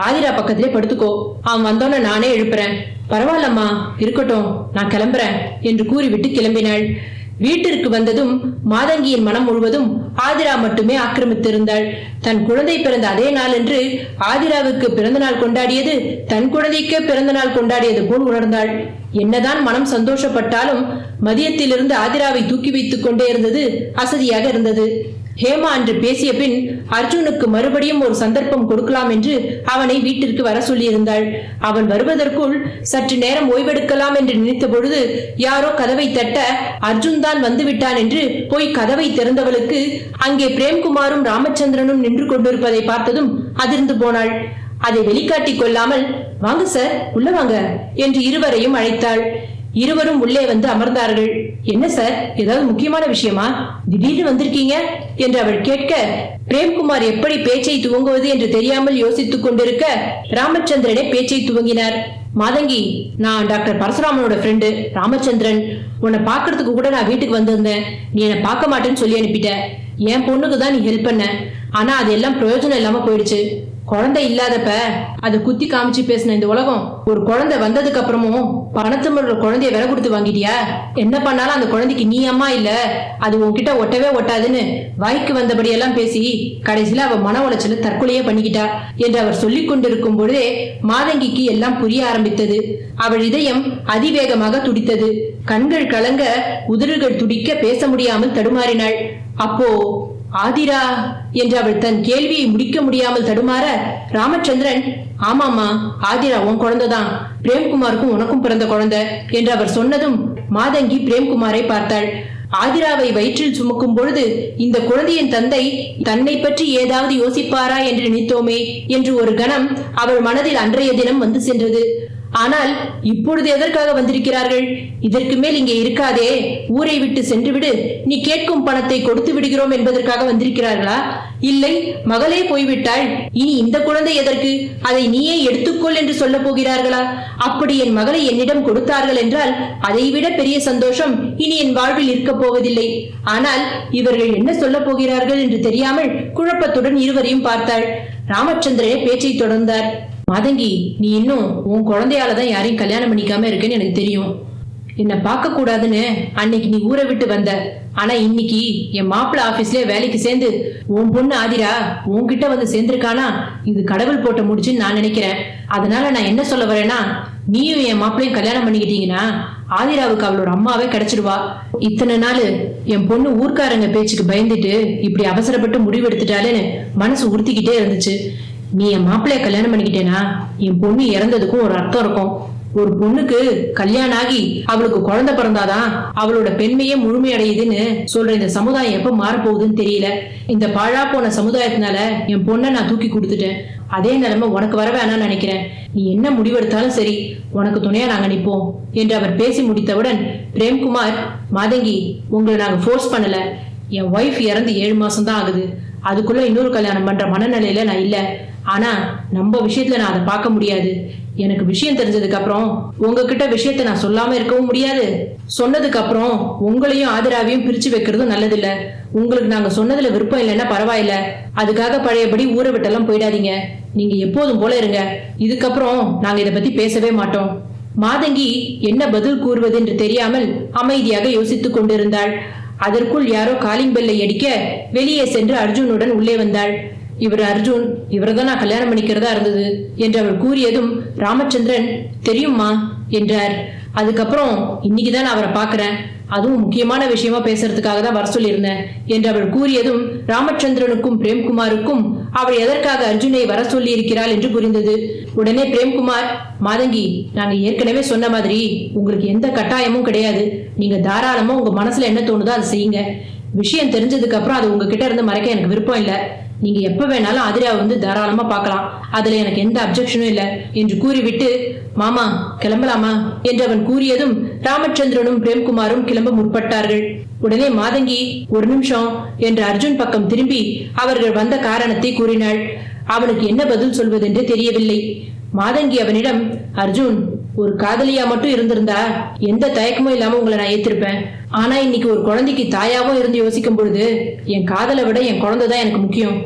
ஆதிரா பக்கத்திலே படுத்துக்கோ. அவன் வந்தோன்னு நானே எழுப்புறேன். பரவாயில்லம்மா, இருக்கட்டும், நான் கிளம்புறேன் என்று கூறிவிட்டு கிளம்பினாள். வீட்டிற்கு வந்ததும் மாதங்கியின் மனம் முழுவதும் ஆதிரா மட்டுமே ஆக்கிரமித்திருந்தாள். தன் குழந்தை பிறந்த அதே நாள் என்று ஆதிராவுக்கு பிறந்த நாள் கொண்டாடியது தன் குழந்தைக்கு பிறந்த நாள் கொண்டாடியது போல் உணர்ந்தாள். என்னதான் மனம் சந்தோஷப்பட்டாலும் மதியத்திலிருந்து ஆதிராவை தூக்கி வைத்துக் கொண்டே இருந்தது அசதியாக இருந்தது. ஹேமா அன்று பேசிய பின் அர்ஜுனுக்கு மறுபடியும் ஒரு சந்தர்ப்பம் கொடுக்கலாம் என்று அவனை வீட்டிற்கு வர சொல்லியிருந்தாள். அவன் வருவதற்குள் சற்று நேரம் ஓய்வெடுக்கலாம் என்று நினைத்த பொழுது யாரோ கதவை தட்ட அர்ஜுன் தான் வந்துவிட்டான் என்று போய் கதவை திறந்தவளுக்கு அங்கே பிரேம்குமாரும் ராமச்சந்திரனும் நின்று கொண்டிருப்பதை பார்த்ததும் அதிர்ந்து போனாள். அதை வெளிக்காட்டிக் கொள்ளாமல், வாங்க சார், உள்ள வாங்க என்று இருவரையும் அழைத்தாள். இருவரும் உள்ளே வந்து அமர்ந்தார்கள். என்ன சார், ஏதாவது முக்கியமான விஷயமா திடீர்னு வந்திருக்கீங்க என்று அவள் கேட்க, பிரேம்குமார் எப்படி பேச்சை துவங்குவது என்று தெரியாமல் யோசித்துக் கொண்டிருக்க ராமச்சந்திரனே பேச்சை துவங்கினார். மாதங்கி, நான் டாக்டர் பரசுராமனோட ஃப்ரெண்டு ராமச்சந்திரன். உன்னை பாக்குறதுக்கு கூட நான் வீட்டுக்கு வந்திருந்தேன். நீ என்னை பார்க்க மாட்டேன்னு சொல்லி அனுப்பிட்ட. என் பொண்ணுக்கு தான் நீ ஹெல்ப் பண்ண. ஆனா அது எல்லாம் பிரயோஜனம் இல்லாம போயிடுச்சு. குழந்தை இல்லாதப்ப அதை குத்தி காமிச்சு பேசின இந்த உலகம் ஒரு குழந்தை வந்ததுக்கு அப்புறமும் பணத்து முறை குழந்தைய விலை கொடுத்து வாங்கிட்டியா? என்ன பண்ணாலும் அந்த குழந்தைக்கு நீ அம்மா இல்ல, அது உன்கிட்ட ஒட்டவே ஒட்டாதுன்னு வாய்க்கு வந்தபடியெல்லாம் பேசி கடைசியில அவ மன உளைச்சல தற்கொலையே பண்ணிக்கிட்டா என்று அவர் சொல்லிக் கொண்டிருக்கும் பொழுதே மாதங்கிக்கு எல்லாம் புரிய ஆரம்பித்தது. அவள் இதயம் அதிவேகமாக துடித்தது. கண்கள் கலங்க, உதடுகள் துடிக்க பேச முடியாமல் தடுமாறினாள். அப்போ ஆதிரா என்று அவள் தன் கேள்வியை முடிக்க முடியாமல் தடுமாற ராமச்சந்திரன், ஆமாமா, ஆதிரா உன் குழந்தைதான். பிரேம்குமாருக்கும் உனக்கும் பிறந்த குழந்தை என்று அவர் சொன்னதும் மாதங்கி பிரேம்குமாரை பார்த்தாள். ஆதிராவை வயிற்றில் சுமக்கும் பொழுது இந்த குழந்தையின் தந்தை தன்னை பற்றி ஏதாவது யோசிப்பாரா என்று நினைத்தோமே என்று ஒரு கணம் அவள் மனதில் அன்றைய தினம் வந்து சென்றது. ஆனால் இப்பொழுது எதற்காக வந்திருக்கிறார்கள்? இதற்கு மேல் இங்கே இருக்காதே, ஊரை விட்டு சென்று விடு, நீ கேட்கும் பணத்தை கொடுத்து விடுகிறோம் என்பதற்காக வந்திருக்கிறார்களா? இல்லை, மகளே போய்விட்டாள், இனி இந்த குழந்தை எதற்கு, அதை நீயே எடுத்துக்கொள் என்று சொல்ல போகிறார்களா? அப்படி என் மகளை என்னிடம் கொடுத்தார்கள் என்றால் அதைவிட பெரிய சந்தோஷம் இனி என் வாழ்வில் இருக்க போவதில்லை. ஆனால் இவர்கள் என்ன சொல்ல போகிறார்கள் என்று தெரியாமல் குழப்பத்துடன் இருவரையும் பார்த்தாள். ராமச்சந்திரனே பேச்சை தொடர்ந்தார். மாதங்கி, நீ இன்னும் உன் குழந்தையாலதான் யாரையும் கல்யாணம் பண்ணிக்காம இருக்கேன்னு எனக்கு தெரியும். என்னை பார்க்க கூடாதுன்னு அன்னைக்கு நீ ஊரை விட்டு வந்த. ஆனா இன்னைக்கு என் மாப்பிள்ள ஆபீஸ்ல வேலைக்கு சேர்ந்து உன் பொண்ணு ஆதிரா உன்கிட்ட வந்து சேர்ந்திருக்கானா, இது கடவுள் போட்ட முடிச்சுன்னு நான் நினைக்கிறேன். அதனால நான் என்ன சொல்ல வரேன்னா, நீயும் என் மாப்பிள்ளையும் கல்யாணம் பண்ணிக்கிட்டீங்கன்னா ஆதிராவுக்கு அவளோட அம்மாவே கிடைச்சிடுவா. இத்தனை நாள் என் பொண்ணு ஊர்க்காரங்க பேச்சுக்கு பயந்துட்டு இப்படி அவசரப்பட்டு முடிவெடுத்துட்டாலேன்னு மனசு உறுத்திக்கிட்டே இருந்துச்சு. நீ என் மாப்பிள்ளைய கல்யாணம் பண்ணிக்கிட்டேனா என் பொண்ணு இறந்ததுக்கும் ஒரு அர்த்தம் இருக்கும். ஒரு பொண்ணுக்கு கல்யாணம் ஆகி அவளுக்கு குழந்தை பிறந்தாதான் அவளோட பெண்மையே முழுமையடையுதுன்னு சொல்ற இந்த சமுதாயம் எப்ப மாறப்போகுதுன்னு தெரியல. இந்த பாழா போன சமுதாயத்தினால என் பொண்ணை நான் தூக்கி கொடுத்துட்டேன். அதே நிலைமை உனக்கு வர வேணாம்னு நினைக்கிறேன். நீ என்ன முடிவெடுத்தாலும் சரி, உனக்கு துணையா நாங்க நிப்போம் என்று அவர் பேசி முடித்தவுடன் பிரேம்குமார், மாதங்கி, உங்களை நாங்க ஃபோர்ஸ் பண்ணல. என் ஒய்ஃப் இறந்து 7 மாசம் தான் ஆகுது. அதுக்குள்ள இன்னொரு கல்யாணம் பண்ற மனநிலையில நான் இல்ல. ஆனா நம்ம விஷயத்துல நான் அதை பார்க்க முடியாது. எனக்கு விஷயம் தெரிஞ்சதுக்கு அப்புறம் உங்ககிட்ட விஷயத்த நான் சொல்லாம இருக்கவும் முடியாது. சொன்னதுக்கு அப்புறம் உங்களையும் ஆதிராவையும் பிரிச்சு வைக்கிறதும் நல்லதில்ல. உங்களுக்கு நாங்க சொன்னதுல விருப்பம் இல்லைன்னா பரவாயில்ல, அதுக்காக பழையபடி ஊரை விட்டெல்லாம் போயிடாதீங்க. நீங்க எப்போதும் போல இருங்க. இதுக்கப்புறம் நாங்க இதை பத்தி பேசவே மாட்டோம். மாதங்கி என்ன பதில் கூறுவது என்று தெரியாமல் அமைதியாக யோசித்துக் கொண்டிருந்தாள். அதற்குள் யாரோ காலிங் பெல்லை அடிக்க வெளியே சென்று அர்ஜுனுடன் உள்ளே வந்தாள். இவர் அர்ஜுன், இவர்தான் நான் கல்யாணம் பண்ணிக்கிறதா இருந்தது என்று அவள் கூறியதும் ராமச்சந்திரன், தெரியுமா என்றார். அதுக்கப்புறம் இன்னைக்குதான் நான் அவரை பாக்குறேன், அதுவும் முக்கியமான விஷயமா பேசுறதுக்காக தான் வர சொல்லியிருந்தேன் என்று அவள் கூறியதும் ராமச்சந்திரனுக்கும் பிரேம்குமாருக்கும் அவள் எதற்காக அர்ஜுனை வர சொல்லி இருக்கிறாள் என்று புரிந்தது. உடனே பிரேம்குமார், மாதங்கி, நாங்க ஏற்கனவே சொன்ன மாதிரி உங்களுக்கு எந்த கட்டாயமும் கிடையாது. நீங்க தாராளமா உங்க மனசுல என்ன தோணுதோ அதை செய்யுங்க. விஷயம் தெரிஞ்சதுக்கு அப்புறம் அது உங்ககிட்ட இருந்து மறைக்க எனக்கு விருப்பம் இல்லை. நீங்க எப்ப வேணாலும் ஆதிராவை வந்து தாராளமா பார்க்கலாம், அதுல எனக்கு எந்த அப்செக்ஷனும் இல்லை என்று கூறிவிட்டு, மாமா கிளம்பலாமா என்று அவன் கூறியதும் ராமச்சந்திரனும் பிரேம்குமாரும் கிளம்ப முற்பட்டார்கள். உடனே மாதங்கி, ஒரு நிமிஷம் என்று அர்ஜுன் பக்கம் திரும்பி அவர்கள் வந்த காரணத்தை கூறினாள். அவனுக்கு என்ன பதில் சொல்வதென்று தெரியவில்லை. மாதங்கி அவனிடம், அர்ஜுன், ஒரு காதலியா மட்டும் இருந்திருந்தா எந்த தயக்கமும் இல்லாம உங்களை நான் ஏத்திருப்பேன். ஆனா இன்னைக்கு ஒரு குழந்தைக்கு தாயாவும் இருந்து யோசிக்கும் பொழுது என் காதலை விட என் குழந்தை தான் எனக்கு முக்கியம்.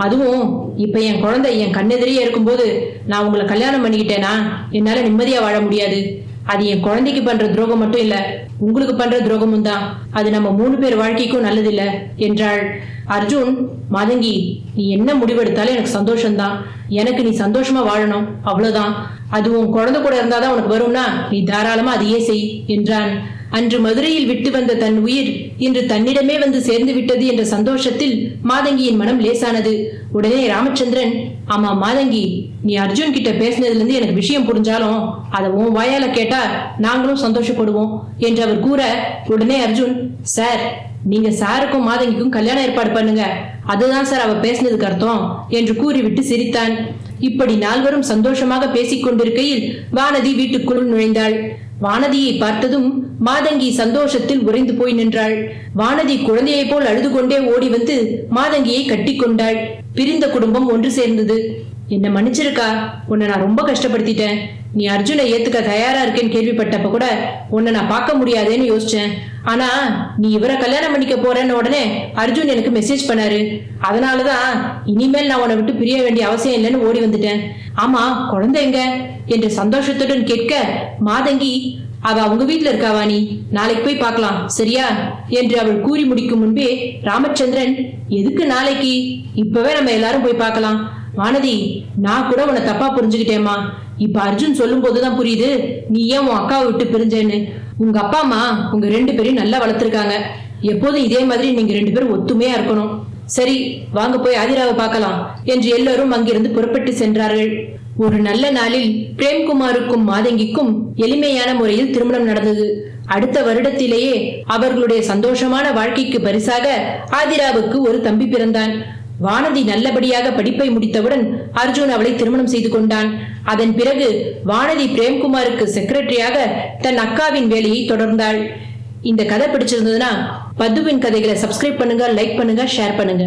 அதுவும் இப்ப என் குழந்தை என் கண்ணெதிரியே இருக்கும்போது நான் உங்களை கல்யாணம் பண்ணிக்கிட்டேனா என்னால நிம்மதியா வாழ முடியாது. அது என் குழந்தைக்கு பண்ற துரோகம் மட்டும் இல்ல, உங்களுக்கு பண்ற துரோகமும் தான். அது நம்ம 3 பேர் வாழ்க்கைக்கும் நல்லதில்ல என்றாள். அர்ஜுன், மாதங்கி, நீ என்ன முடிவெடுத்தாலும் எனக்கு சந்தோஷம்தான். எனக்கு நீ சந்தோஷமா வாழணும், அவ்வளவுதான். அது உன் குழந்தை கூட இருந்தாதான் உனக்கு வரும்னா நீ தாராளமா அதையே செய் என்றான். அன்று மதுரையில் விட்டு வந்த தன் உயிர் இன்று தன்னிடமே வந்து சேர்ந்து விட்டது என்ற சந்தோஷத்தில் மாதங்கியின் மனம் லேசானது. உடனே ராமச்சந்திரன், ஆமா மாதங்கி, நீ அர்ஜுன் கிட்ட பேசினதுல இருந்து எனக்கு விஷயம் புரிஞ்சாலும் அதை உன் வாயால கேட்டா நாங்களும் சந்தோஷப்படுவோம் என்று அவர் கூற, உடனே அர்ஜுன், சார், நீங்க சாருக்கும் மாதங்கிக்கும் கல்யாணம் ஏற்பாடு பண்ணுங்க, அதுதான் சார் அவ பேசினதுக்கு அர்த்தம் என்று கூறிவிட்டு சிரித்தான். இப்படி நால்வரும் சந்தோஷமாக பேசிக் கொண்டிருக்கையில் வானதி வீட்டுக்குள் நுழைந்தாள். வானதியை பார்த்ததும் மாதங்கி சந்தோஷத்தில் உறைந்து போய் நின்றாள். வானதி குழந்தையை போல் அழுது கொண்டே ஓடி வந்து மாதங்கியை கட்டி கொண்டாள். பிரிந்த குடும்பம் ஒன்று சேர்ந்தது. என்ன மன்னிச்சிருக்கா, உன்னை நான் ரொம்ப கஷ்டப்படுத்திட்டேன். நீ அர்ஜுனை ஏத்துக்க தயாரா இருக்கேன்னு கேள்விப்பட்டப்ப கூட உன்னை நான் பார்க்க முடியாதேன்னு யோசிச்சேன். ஆனா நீ இவரை கல்யாணம் பண்ணிக்க போறேன்னு உடனே அர்ஜுன் எனக்கு மெசேஜ் பண்ணாரு. அதனாலதான் இனிமேல் நான் உன்னை விட்டு பிரிய வேண்டிய அவசியம் இல்லைன்னு ஓடி வந்துட்டேன். ஆமா, குழந்தை எங்க என்று சந்தோஷத்துடன் கேட்க, மாதங்கி, அவ அவங்க வீட்டுல இருக்காவா, நீ நாளைக்கு போய் பார்க்கலாம் சரியா என்று அவள் கூறி முடிக்கும் முன்பே ராமச்சந்திரன், எதுக்கு நாளைக்கு, இப்பவே நம்ம எல்லாரும் போய் பார்க்கலாம். வானதி, நான் கூட உன்னை தப்பா புரிஞ்சுக்கிட்டேம்மா. இப்ப அர்ஜுன் சொல்லும் போதுதான் புரியுது நீ ஏன் உன் அக்காவை விட்டு பிரிஞ்சேன்னு. உங்க அப்பா அம்மா உங்க 2 பேரையும் நல்லா வளர்த்திருக்காங்க. எப்போதும் இதே மாதிரி நீங்க 2 பேரும் ஒத்துமையா இருக்கணும். சரி, வாங்க போய் ஆதிராவை பார்க்கலாம் என்று எல்லோரும் அங்கிருந்து புறப்பட்டு சென்றார்கள். ஒரு நல்ல நாளில் பிரேம்குமாருக்கும் மாதங்கிக்கும் எளிமையான முறையில் திருமணம் நடந்தது. அடுத்த வருடத்திலேயே அவர்களுடைய சந்தோஷமான வாழ்க்கைக்கு பரிசாக ஆதிராவுக்கு ஒரு தம்பி பிறந்தான். வானதி நல்லபடியாக படிப்பை முடித்தவுடன் அர்ஜுன் அவளை திருமணம் செய்து கொண்டான். அதன் பிறகு வானதி பிரேம்குமாருக்கு செக்ரட்டரியாக தன் அக்காவின் வேலையை தொடர்ந்தாள். இந்த கதை பிடிச்சிருந்ததுன்னா பத்துவின் கதைகளை சப்ஸ்கிரைப் பண்ணுங்க, லைக் பண்ணுங்க, ஷேர் பண்ணுங்க.